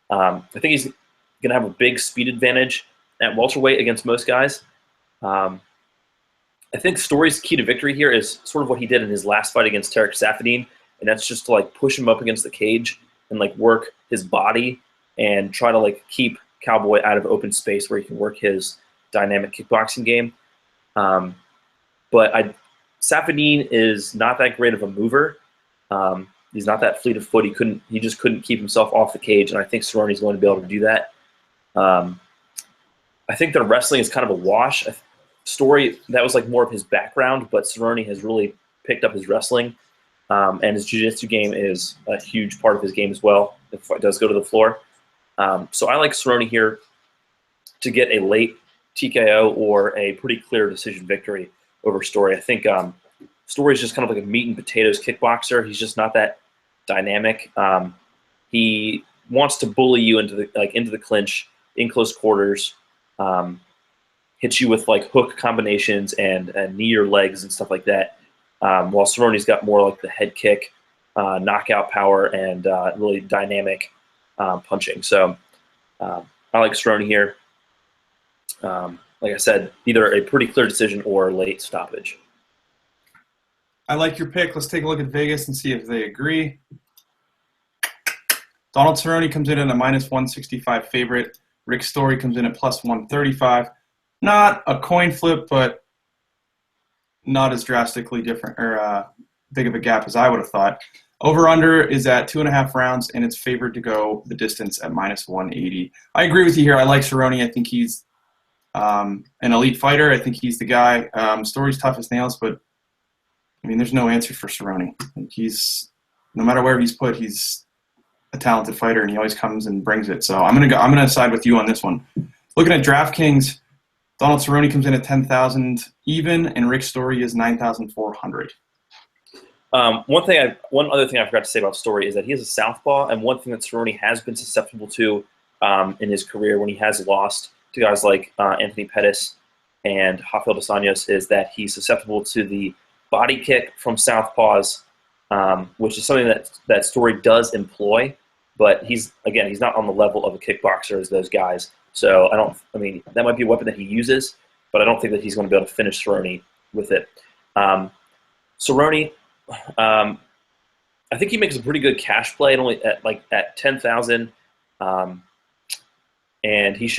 Speaker 3: I think he's going to have a big speed advantage at welterweight against most guys. I think Story's key to victory here is sort of what he did in his last fight against Tarek Saffiedine, and that's just to like push him up against the cage and like work his body and try to like keep Cowboy out of open space where he can work his dynamic kickboxing game. But Saffiedine is not that great of a mover. He's not that fleet of foot. He just couldn't keep himself off the cage, and I think Cerrone's going to be able to do that. I think their wrestling is kind of a wash. Story, that was like more of his background, but Cerrone has really picked up his wrestling, and his jiu-jitsu game is a huge part of his game as well. If it does go to the floor, so I like Cerrone here to get a late TKO or a pretty clear decision victory over Story. I think Story is just kind of like a meat and potatoes kickboxer. He's just not that dynamic. He wants to bully you into the clinch in close quarters. Hits you with like hook combinations and knee your legs and stuff like that. While Cerrone's got more like the head kick, knockout power, and really dynamic punching. So I like Cerrone here. Like I said, either a pretty clear decision or late stoppage.
Speaker 2: I like your pick. Let's take a look at Vegas and see if they agree. Donald Cerrone comes in at a -165 favorite. Rick Story comes in at +135. Not a coin flip, but not as drastically different or big of a gap as I would have thought. Over-under is at 2.5 rounds, and it's favored to go the distance at -180. I agree with you here. I like Cerrone. I think he's an elite fighter. I think he's the guy. Story's tough as nails, but I mean, there's no answer for Cerrone. He's no matter where he's put, he's a talented fighter, and he always comes and brings it. So I'm gonna side with you on this one. Looking at DraftKings, Donald Cerrone comes in at 10,000 even, and Rick Story is 9,400.
Speaker 3: One other thing I forgot to say about Story is that he is a southpaw, and one thing that Cerrone has been susceptible to in his career when he has lost to guys like Anthony Pettis and Rafael dos Anjos is that he's susceptible to the body kick from southpaws, which is something that Story does employ, but he's not on the level of a kickboxer as those guys. So that might be a weapon that he uses, but I don't think that he's going to be able to finish Cerrone with it. Cerrone, I think he makes a pretty good cash play at 10,000, and he's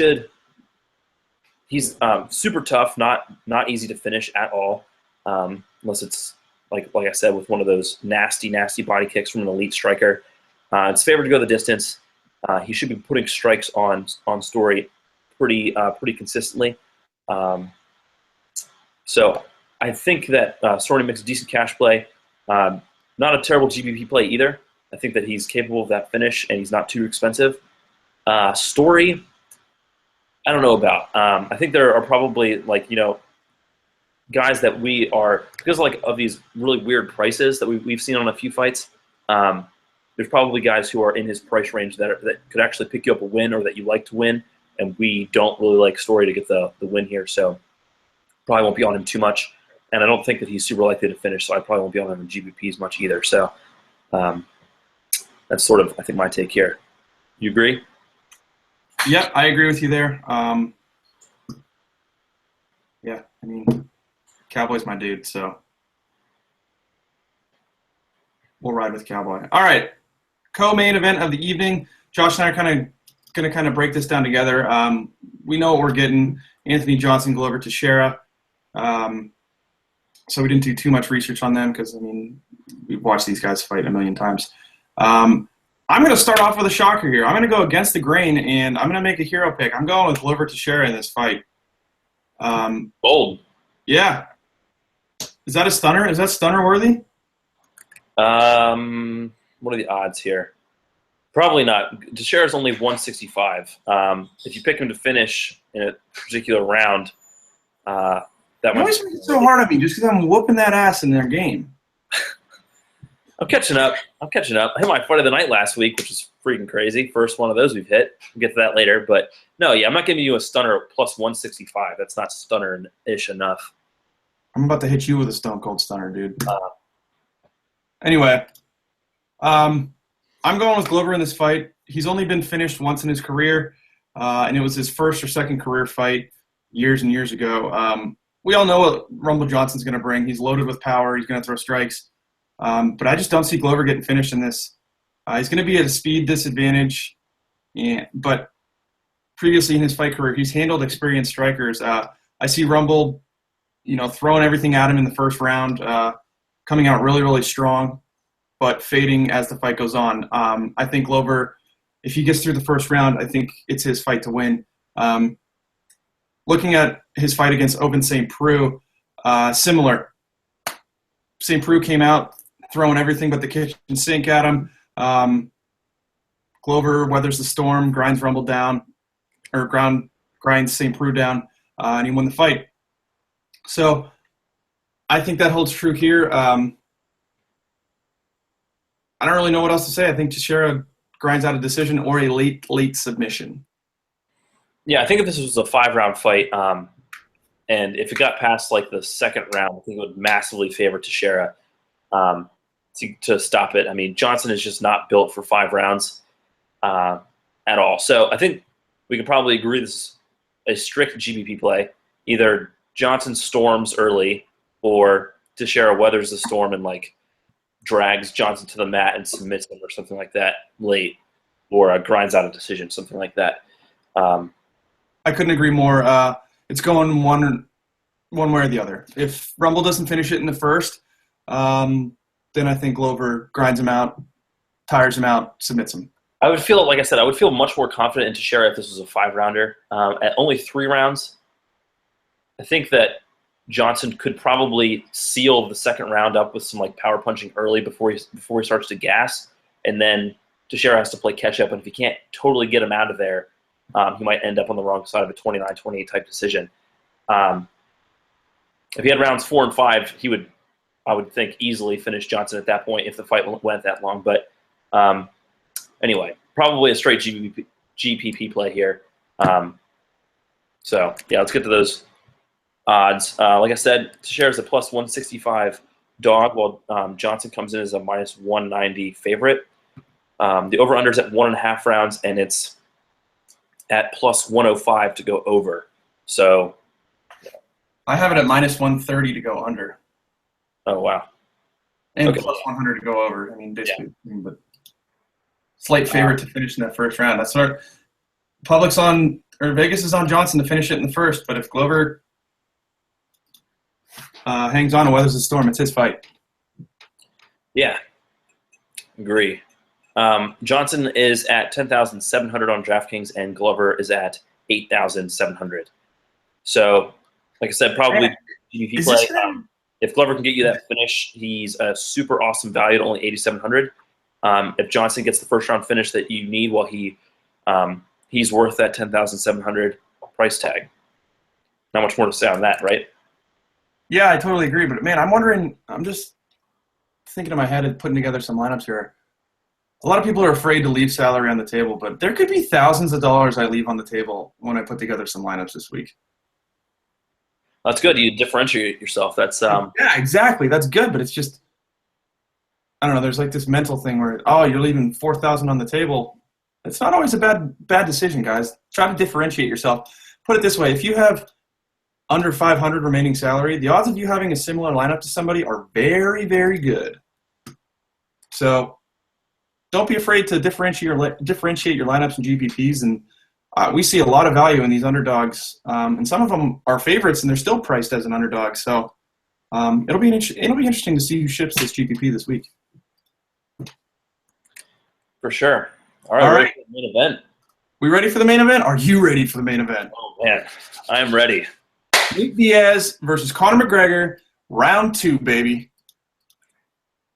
Speaker 3: super tough, not easy to finish at all, unless it's like I said, with one of those nasty body kicks from an elite striker. It's favored to go the distance. He should be putting strikes on Story pretty consistently. So I think that Cerrone makes a decent cash play. Not a terrible GPP play either. I think that he's capable of that finish, and he's not too expensive. Story, I don't know about. I think there are probably guys that we are, because of these really weird prices that we've seen on a few fights. There's probably guys who are in his price range that could actually pick you up a win or that you like to win, and we don't really like Story to get the win here, so probably won't be on him too much. And I don't think that he's super likely to finish, so I probably won't be on him in GPPs much either. So that's sort of, I think, my take here. You agree?
Speaker 2: Yeah, I agree with you there. Yeah, I mean, Cowboy's my dude, so we'll ride with Cowboy. All right, co-main event of the evening. Josh and I are going to break this down together. We know what we're getting. Anthony Johnson, Glover Teixeira. So we didn't do too much research on them because, I mean, we've watched these guys fight a million times. I'm going to start off with a shocker here. I'm going to go against the grain, and I'm going to make a hero pick. I'm going with Glover Teixeira in this fight.
Speaker 3: Bold.
Speaker 2: Yeah. Is that a stunner? Is that stunner worthy?
Speaker 3: What are the odds here? Probably not. Teixeira's only 165. If you pick him to finish in a particular round, that
Speaker 2: You always make it so hard on me just because I'm whooping that ass in their game.
Speaker 3: I'm catching up. I hit my fight of the night last week, which is freaking crazy. First one of those we've hit. We'll get to that later. But no, yeah, I'm not giving you a stunner at plus 165. That's not stunner-ish enough.
Speaker 2: I'm about to hit you with a stone cold stunner, dude. Anyway, I'm going with Glover in this fight. He's only been finished once in his career, and it was his first or second career fight years and years ago. We all know what Rumble Johnson's going to bring. He's loaded with power. He's going to throw strikes. But I just don't see Glover getting finished in this. He's going to be at a speed disadvantage. But previously in his fight career, he's handled experienced strikers. I see Rumble, throwing everything at him in the first round, coming out really, really strong, but fading as the fight goes on. I think Glover, if he gets through the first round, I think it's his fight to win. Looking at his fight against Open St. Preux, similar. St. Preux came out throwing everything but the kitchen sink at him. Glover weathers the storm, grinds Rumble down, or grinds St. Preux down, and he won the fight. So I think that holds true here. I don't really know what else to say. I think Teixeira grinds out a decision or a late submission.
Speaker 3: Yeah, I think if this was a 5-round fight, and if it got past like the second round, I think it would massively favor Teixeira to stop it. I mean, Johnson is just not built for 5 rounds at all. So I think we can probably agree this is a strict GPP play. Either Johnson storms early, or Teixeira weathers the storm and like drags Johnson to the mat and submits him or something like that late, or grinds out a decision, something like that.
Speaker 2: I couldn't agree more. It's going one way or the other. If Rumble doesn't finish it in the first, then I think Glover grinds him out, tires him out, submits him.
Speaker 3: I would feel, like I said, I would feel much more confident in Teixeira if this was a 5-rounder. At only 3 rounds, I think that Johnson could probably seal the second round up with some like power punching early before he starts to gas, and then Teixeira has to play catch up. And if he can't totally get him out of there, he might end up on the wrong side of a 29-28 type decision. If he had rounds 4 and 5, he would, I would think, easily finish Johnson at that point if the fight went that long. But anyway, probably a straight GPP play here. So yeah, let's get to those odds. Like I said, Teixeira's a plus 165 dog, while Johnson comes in as a minus 190 favorite. The over-under is at 1.5 rounds, and it's at plus 105 to go over. So
Speaker 2: I have it at minus 130 to go under.
Speaker 3: Oh, wow.
Speaker 2: And
Speaker 3: Okay.
Speaker 2: plus 100 to go over. I mean, basically, but slight favorite to finish in that first round. That's what Vegas is on Johnson to finish it in the first, but if Glover hangs on and weathers the storm, it's his fight.
Speaker 3: Yeah, agree. Johnson is at 10,700 on DraftKings, and Glover is at 8,700. So, like I said, probably GPP play. If Glover can get you that finish, he's a super awesome value at only 8,700. If Johnson gets the first round finish that you need, well, he's worth that 10,700 price tag. Not much more to say on that, right?
Speaker 2: Yeah, I totally agree. But man, I'm just thinking in my head and putting together some lineups here. A lot of people are afraid to leave salary on the table, but there could be thousands of dollars I leave on the table when I put together some lineups this week.
Speaker 3: That's good. You differentiate yourself. That's
Speaker 2: Yeah, exactly. That's good, but it's just, I don't know. There's like this mental thing where, you're leaving 4,000 on the table. It's not always a bad decision, guys. Try to differentiate yourself. Put it this way: if you have under 500 remaining salary, the odds of you having a similar lineup to somebody are very, very good. So don't be afraid to differentiate your lineups and GPPs. And we see a lot of value in these underdogs, and some of them are favorites, and they're still priced as an underdog. So it'll be interesting to see who ships this GPP this week.
Speaker 3: for sure. All right. Ready for the main event.
Speaker 2: We ready for the main event? Are you ready for the main event?
Speaker 3: Oh, man. I am ready.
Speaker 2: Diaz versus Conor McGregor, round 2, baby.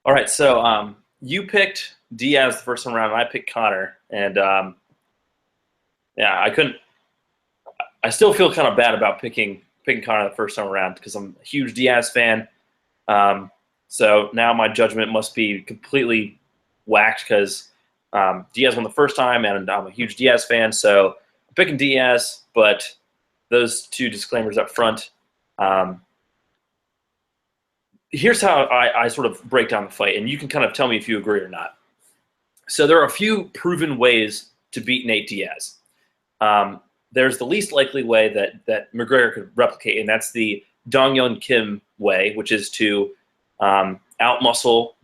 Speaker 3: All right. So you picked Diaz the first time around, and I picked Conor. And, I couldn't – I still feel kind of bad about picking Conor the first time around because I'm a huge Diaz fan. So now my judgment must be completely whacked because Diaz won the first time, and I'm a huge Diaz fan, so I'm picking Diaz. But those two disclaimers up front. Here's how I sort of break down the fight, and you can kind of tell me if you agree or not. So there are a few proven ways to beat Nate Diaz. There's the least likely way that McGregor could replicate, and that's the Dong Yeon Kim way, which is to outmuscle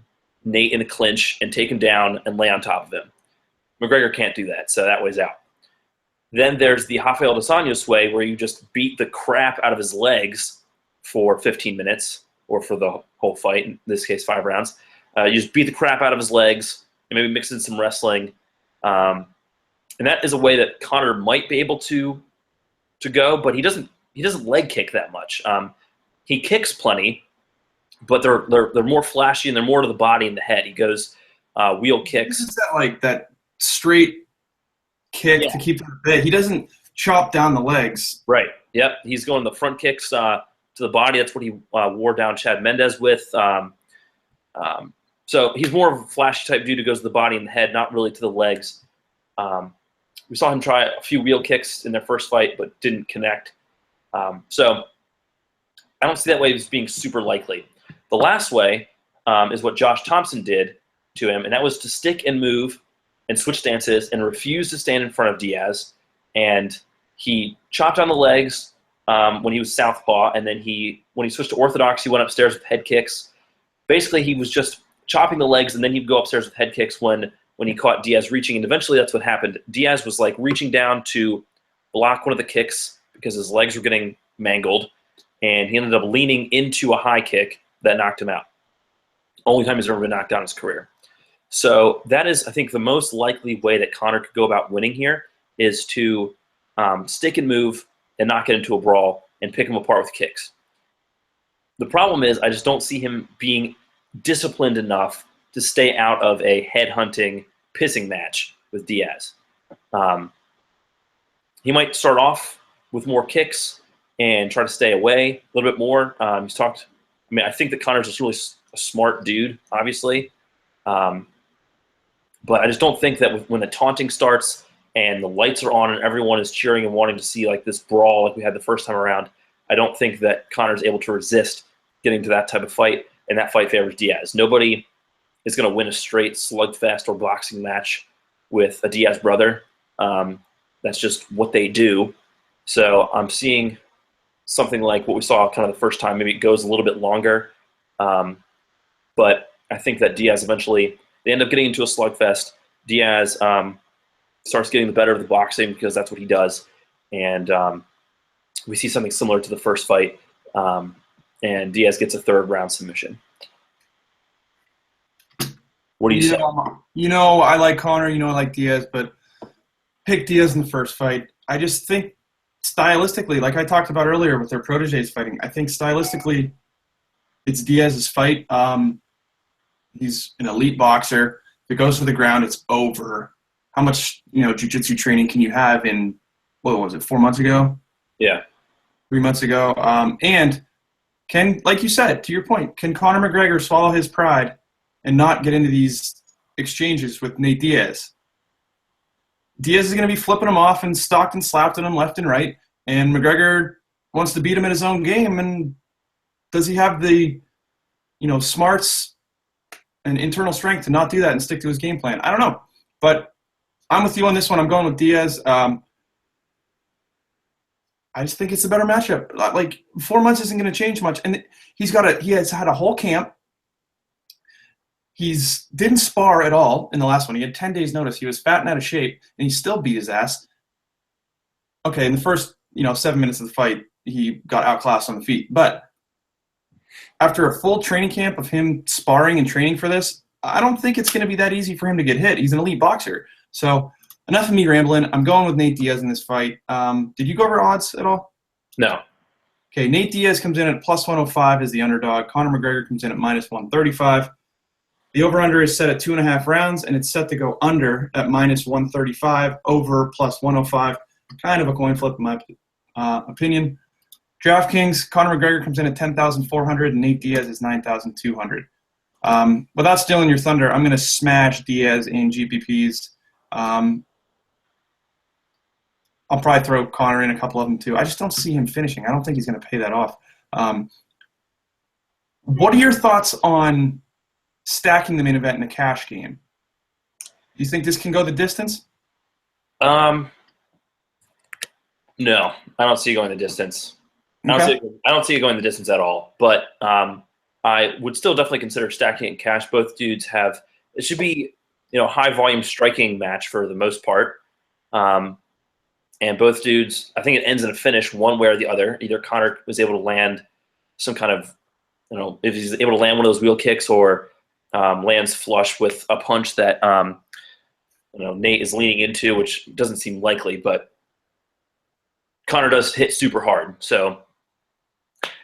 Speaker 3: Nate in the clinch and take him down and lay on top of him. McGregor can't do that, so that way's out. Then there's the Rafael dos Anjos way, where you just beat the crap out of his legs for 15 minutes, or for the whole fight, in this case 5 rounds. You just beat the crap out of his legs and maybe mix in some wrestling. And that is a way that Conor might be able to go, but he doesn't leg kick that much. He kicks plenty, but they're more flashy and they're more to the body and the head. He goes wheel kicks.
Speaker 2: This is that straight kick to keep it big. He doesn't chop down the legs.
Speaker 3: Right. Yep. He's going the front kicks to the body. That's what he wore down Chad Mendes with. So he's more of a flashy type dude who goes to the body and the head, not really to the legs. We saw him try a few wheel kicks in their first fight, but didn't connect. So I don't see that way as being super likely. The last way is what Josh Thompson did to him, and that was to stick and move and switch stances and refuse to stand in front of Diaz. And he chopped on the legs when he was southpaw, and then when he switched to orthodox, he went upstairs with head kicks. Basically, he was just chopping the legs, and then he'd go upstairs with head kicks when he caught Diaz reaching, and eventually that's what happened. Diaz was like reaching down to block one of the kicks because his legs were getting mangled, and he ended up leaning into a high kick that knocked him out. Only time he's ever been knocked out in his career. So that is, I think, the most likely way that Conor could go about winning here is to stick and move and not get into a brawl and pick him apart with kicks. The problem is I just don't see him being disciplined enough to stay out of a head-hunting pissing match with Diaz. He might start off with more kicks and try to stay away a little bit more. I think that Conor's just really a smart dude, obviously. But I just don't think that when the taunting starts and the lights are on and everyone is cheering and wanting to see like this brawl like we had the first time around, I don't think that Conor's able to resist getting to that type of fight, and that fight favors Diaz. Nobody is going to win a straight slugfest or boxing match with a Diaz brother. That's just what they do. So I'm seeing something like what we saw kind of the first time. Maybe it goes a little bit longer. But I think that Diaz eventually, they end up getting into a slugfest. Diaz starts getting the better of the boxing because that's what he does. And we see something similar to the first fight. And Diaz gets a 3rd round submission. What do you say?
Speaker 2: I like Conor, I like Diaz, but pick Diaz in the first fight. I just think stylistically, like I talked about earlier with their proteges fighting, I think stylistically it's Diaz's fight. He's an elite boxer. If it goes to the ground, it's over. How much, jiu-jitsu training can you have in, what was it, 4 months ago?
Speaker 3: Yeah.
Speaker 2: 3 months ago. And like you said, to your point, can Conor McGregor swallow his pride and not get into these exchanges with Nate Diaz? Diaz is going to be flipping him off and stalked and slapped at him left and right, and McGregor wants to beat him in his own game, and does he have the, smarts and internal strength to not do that and stick to his game plan? I don't know, but I'm with you on this one. I'm going with Diaz. I just think it's a better matchup. Like 4 months isn't going to change much, and he has had a whole camp. Didn't spar at all in the last one. He had 10 days notice. He was fat and out of shape, and he still beat his ass. Okay, in the first 7 minutes of the fight, he got outclassed on the feet. But after a full training camp of him sparring and training for this, I don't think it's going to be that easy for him to get hit. He's an elite boxer. So enough of me rambling. I'm going with Nate Diaz in this fight. Did you go over odds at all?
Speaker 3: No.
Speaker 2: Okay, Nate Diaz comes in at plus 105 as the underdog. Conor McGregor comes in at minus 135. The over-under is set at 2.5 rounds, and it's set to go under at minus 135, over plus 105. Kind of a coin flip in my opinion. DraftKings, Conor McGregor comes in at 10,400, and Nate Diaz is 9,200. Without stealing your thunder, I'm going to smash Diaz in GPPs. I'll probably throw Conor in a couple of them too. I just don't see him finishing. I don't think he's going to pay that off. What are your thoughts on stacking the main event in a cash game? Do you think this can go the distance?
Speaker 3: No, I don't see it going the distance.
Speaker 2: Okay.
Speaker 3: I don't see it going the distance at all. But I would still definitely consider stacking it in cash. Both dudes have – it should be high volume striking match for the most part. And both dudes, I think it ends in a finish one way or the other. Either Conor was able to land some kind of if he's able to land one of those wheel kicks or lands flush with a punch that Nate is leaning into, which doesn't seem likely, but Conor does hit super hard. So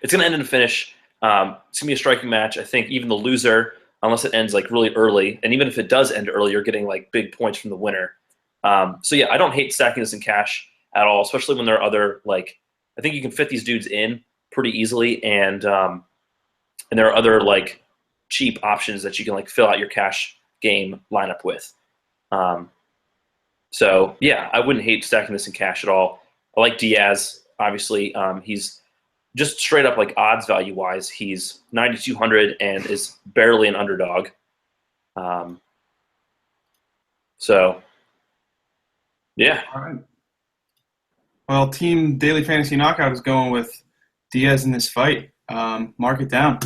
Speaker 3: it's going to end in a finish. It's going to be a striking match. I think even the loser, unless it ends like really early, and even if it does end early, you're getting like big points from the winner. So yeah, I don't hate stacking this in cash at all, especially when there are other I think you can fit these dudes in pretty easily, and there are other cheap options that you can fill out your cash game lineup with. So yeah, I wouldn't hate stacking this in cash at all. I like Diaz. Obviously, he's just straight up odds value wise, he's 9,200 and is barely an underdog. So. Yeah.
Speaker 2: All right. Well, Team Daily Fantasy Knockout is going with Diaz in this fight. Mark it down.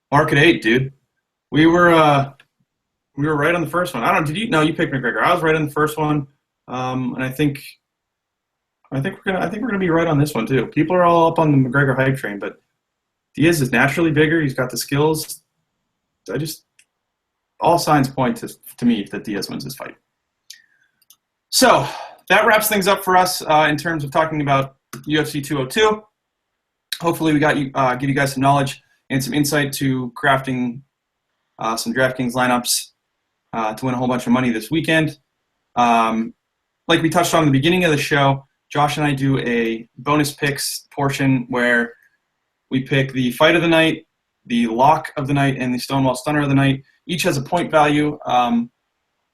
Speaker 2: Mark it 8, dude. We were right on the first one. Did you? No, you picked McGregor. I was right on the first one, and I think we're gonna be right on this one too. People are all up on the McGregor hype train, but Diaz is naturally bigger. He's got the skills. All signs point to me that Diaz wins this fight. So that wraps things up for us in terms of talking about UFC 202. Hopefully we got you give you guys some knowledge and some insight to crafting some DraftKings lineups to win a whole bunch of money this weekend. Like we touched on in the beginning of the show, Josh and I do a bonus picks portion where we pick the fight of the night, the lock of the night, and the Stonewall Stunner of the night. Each has a point value.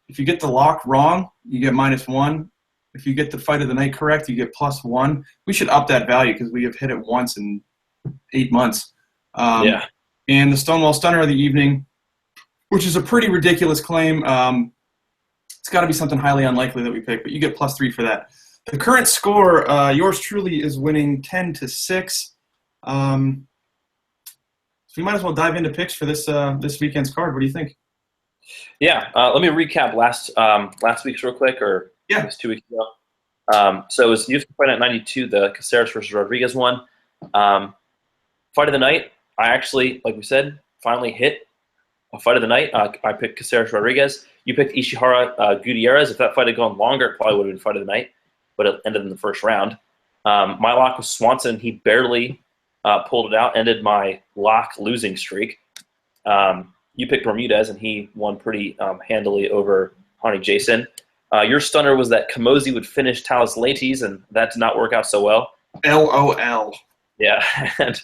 Speaker 2: If you get the lock wrong, you get -1. If you get the fight of the night correct, you get +1. We should up that value because we have hit it once in 8 months.
Speaker 3: Yeah.
Speaker 2: And the Stonewall Stunner of the evening, which is a pretty ridiculous claim. It's got to be something highly unlikely that we pick, but you get +3 for that. The current score, yours truly is winning 10-6. So we might as well dive into picks for this weekend's card. What do you think?
Speaker 3: Yeah, let me recap last week's real quick, or
Speaker 2: Yeah.
Speaker 3: it was 2 weeks ago. So it was UFC Fight Night 92, the Caceres versus Rodriguez one. Fight of the night, I actually, like we said, finally hit a fight of the night. I picked Caceres Rodriguez. You picked Ishihara Gutierrez. If that fight had gone longer, it probably would have been fight of the night, but it ended in the first round. My lock was Swanson. He barely pulled it out, ended my lock losing streak. You picked Bermudez, and he won pretty handily over Honey Jason. Your stunner was that Kamosi would finish Talis Lates, and that did not work out so well.
Speaker 2: LOL.
Speaker 3: Yeah, and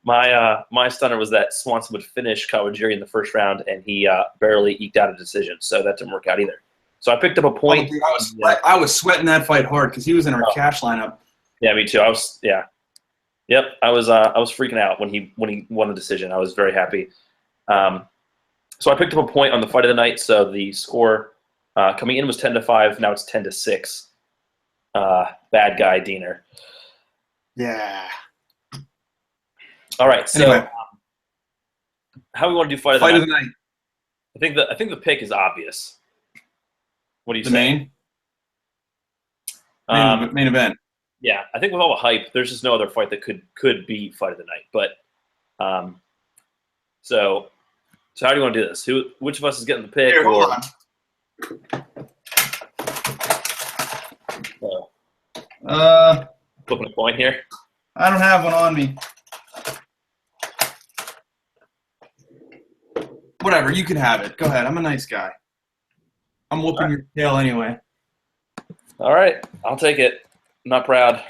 Speaker 3: my stunner was that Swanson would finish Kawajiri in the first round, and he barely eked out a decision, so that didn't work out either. So I picked up a point.
Speaker 2: Oh, dude, I was sweating that fight hard because he was in our cash lineup.
Speaker 3: Yeah, me too. I was freaking out when he won the decision. I was very happy. So I picked up a point on the fight of the night. So the score coming in was 10-5. Now it's 10-6. Bad guy Diener.
Speaker 2: Yeah.
Speaker 3: All right. So
Speaker 2: Anyway.
Speaker 3: How we want to do fight of the night? I think the pick is obvious. What do you say?
Speaker 2: Main event.
Speaker 3: Yeah, I think with all the hype, there's just no other fight that could be fight of the night. But so how do you want to do this? Which of us is getting the pick?
Speaker 2: Here, hold on.
Speaker 3: Flipping a coin here.
Speaker 2: I don't have one on me. Whatever, you can have it. Go ahead. I'm a nice guy. I'm whooping your tail anyway.
Speaker 3: All right, I'll take it. I'm not proud.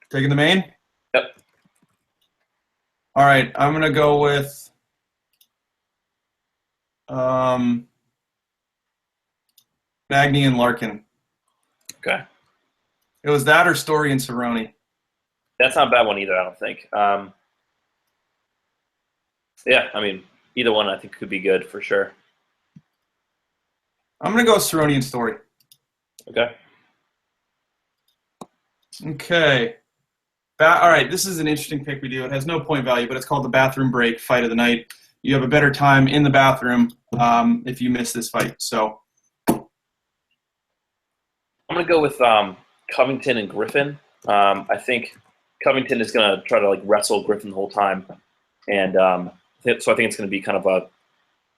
Speaker 2: Taking the main?
Speaker 3: Yep.
Speaker 2: All right, I'm going to go with Magny and Larkin.
Speaker 3: Okay.
Speaker 2: It was that or Story and Cerrone.
Speaker 3: That's not a bad one either, I don't think. Yeah, I mean, either one I think could be good for sure.
Speaker 2: I'm going to go with Cerrone and Story.
Speaker 3: Okay.
Speaker 2: Okay. All right, this is an interesting pick we do. It has no point value, but it's called the bathroom break fight of the night. You have a better time in the bathroom if you miss this fight. So
Speaker 3: I'm going to go with Covington and Griffin. I think Covington is going to try to wrestle Griffin the whole time. And so I think it's going to be kind of a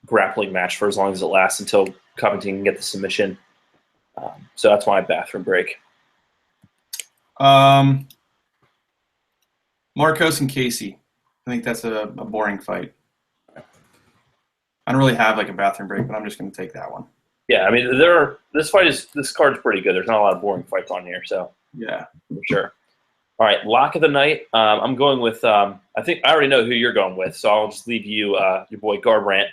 Speaker 3: grappling match for as long as it lasts until Covington can get the submission. So that's my bathroom break.
Speaker 2: Marcos and Casey. I think that's a boring fight. I don't really have a bathroom break, but I'm just going to take that one.
Speaker 3: Yeah, I mean, this card's pretty good. There's not a lot of boring fights on here, so
Speaker 2: yeah,
Speaker 3: for sure. All right, lock of the night. I'm going with. I think I already know who you're going with, so I'll just leave you, your boy Garbrandt,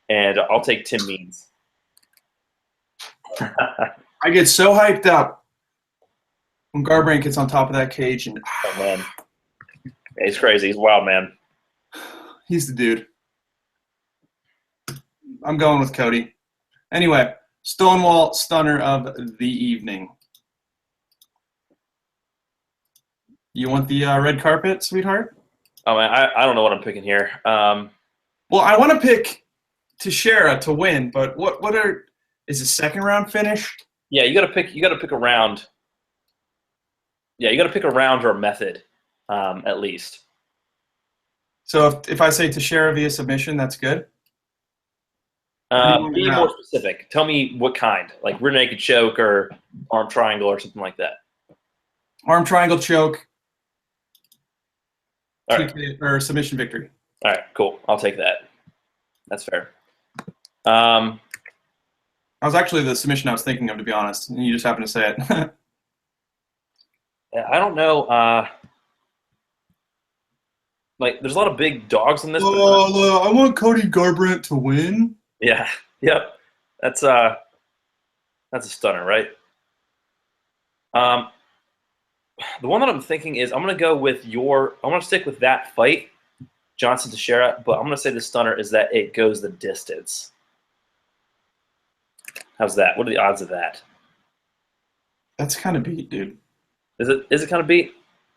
Speaker 3: and I'll take Tim Means.
Speaker 2: I get so hyped up when Garbrandt gets on top of that cage, and
Speaker 3: oh man, yeah, he's crazy. He's wild, man.
Speaker 2: He's the dude. I'm going with Cody. Anyway, Stonewall Stunner of the evening. You want the red carpet, sweetheart?
Speaker 3: Oh man, I don't know what I'm picking here.
Speaker 2: Well, I want to pick Teixeira to win, but is a second round finish?
Speaker 3: Yeah, you got to pick a round. Yeah, you got to pick a round or a method, at least.
Speaker 2: So if I say Teixeira via submission, that's good.
Speaker 3: Be more specific. Tell me what kind, like rear naked choke or arm triangle or something like that.
Speaker 2: Arm triangle choke.
Speaker 3: All right.
Speaker 2: Or submission victory.
Speaker 3: All right, cool. I'll take that. That's fair. That
Speaker 2: was actually the submission I was thinking of, to be honest, and you just happened to say it.
Speaker 3: Yeah, I don't know. There's a lot of big dogs in this.
Speaker 2: I want Cody Garbrandt to win.
Speaker 3: Yeah. Yep. That's a stunner, right? The one that I'm thinking is I'm going to go with I'm going to stick with that fight, Johnson Teixeira, but I'm going to say the stunner is that it goes the distance. How's that? What are the odds of that?
Speaker 2: That's kind of beat, dude.
Speaker 3: Is it kind of beat?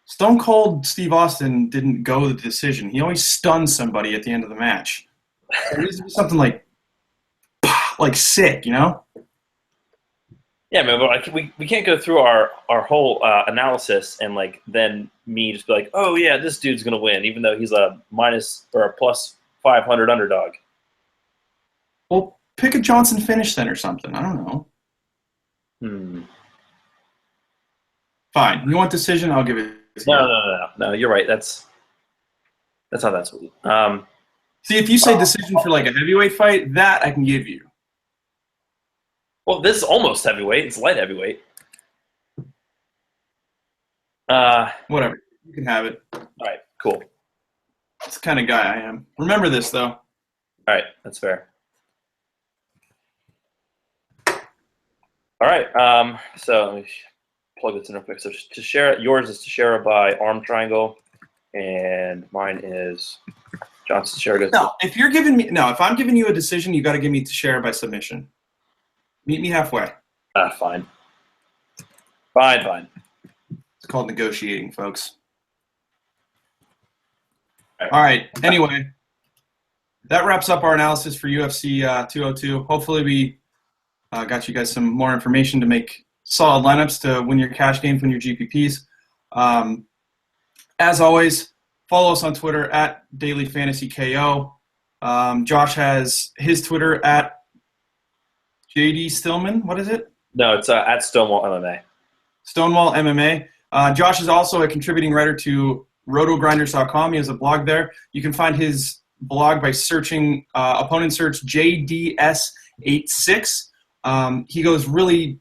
Speaker 2: Stone Cold Steve Austin didn't go the decision. He always stuns somebody at the end of the match. There needs to be something like sick, you know?
Speaker 3: Yeah, man, but we can't go through our whole analysis and then me just be like, oh yeah, this dude's gonna win, even though he's a minus or a plus 500 underdog.
Speaker 2: Well, pick a Johnson finish then or something. I don't know. Fine. You want decision? I'll give it.
Speaker 3: No. You're right. That's how that's.
Speaker 2: See, if you say decision for a heavyweight fight, that I can give you.
Speaker 3: Well, this is almost heavyweight. It's light heavyweight.
Speaker 2: Whatever. You can have it.
Speaker 3: All right. Cool.
Speaker 2: That's the kind of guy I am. Remember this, though.
Speaker 3: All right. That's fair. All right. So let me plug this in real quick. So Teixeira, yours is Teixeira by arm triangle, and mine is Johnson Teixeira.
Speaker 2: No, if I'm giving you a decision, you got to give me Teixeira by submission. Meet me halfway.
Speaker 3: Fine. Fine.
Speaker 2: It's called negotiating, folks. All right. Anyway, that wraps up our analysis for UFC 202. Hopefully we got you guys some more information to make solid lineups to win your cash games, win your GPPs. As always, follow us on Twitter at DailyFantasyKO. Josh has his Twitter at JD Stillman. What is it?
Speaker 3: No, it's at Stonewall MMA.
Speaker 2: Stonewall MMA. Josh is also a contributing writer to rotogrinders.com. He has a blog there. You can find his blog by searching opponent search JDS86. He goes really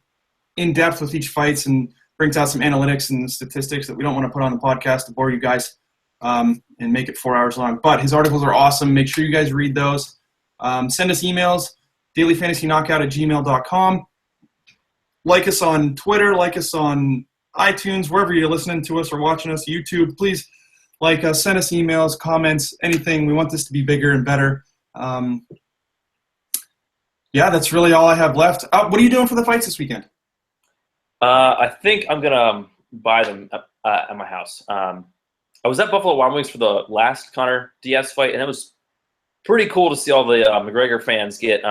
Speaker 2: in depth with each fights and brings out some analytics and statistics that we don't want to put on the podcast to bore you guys and make it 4 hours long. But his articles are awesome. Make sure you guys read those. Send us emails, dailyfantasyknockout@gmail.com. Like us on Twitter, like us on iTunes, wherever you're listening to us or watching us, YouTube. Please like us, send us emails, comments, anything. We want this to be bigger and better. Yeah, that's really all I have left. What are you doing for the fights this weekend?
Speaker 3: I think I'm going to buy them at my house. I was at Buffalo Wild Wings for the last Conor Diaz fight, and it was pretty cool to see all the McGregor fans get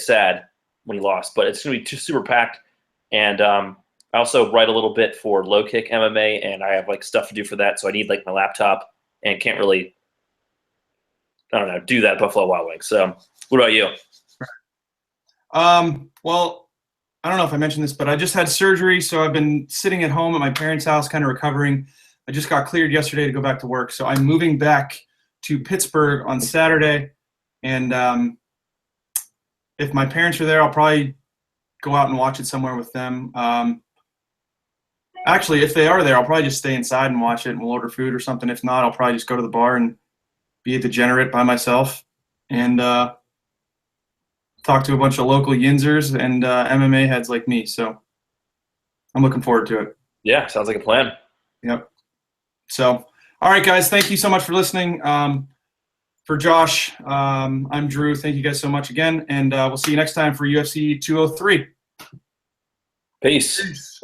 Speaker 3: sad when he lost. But it's going to be super packed. And I also write a little bit for Low Kick MMA, and I have like stuff to do for that. So I need like my laptop and can't really, do that at Buffalo Wild Wings. So what about you?
Speaker 2: Well, I don't know if I mentioned this, but I just had surgery, so I've been sitting at home at my parents' house kind of recovering. I just got cleared yesterday to go back to work, so I'm moving back to Pittsburgh on Saturday, and if my parents are there, I'll probably go out and watch it somewhere with them. Actually, if they are there, I'll probably just stay inside and watch it, and we'll order food or something. If not, I'll probably just go to the bar and be a degenerate by myself and talk to a bunch of local yinzers and MMA heads like me. So I'm looking forward to it.
Speaker 3: Yeah, sounds like a plan.
Speaker 2: Yep. So, all right, guys, thank you so much for listening. For Josh, I'm Drew. Thank you guys so much again, and we'll see you next time for UFC 203.
Speaker 3: Peace.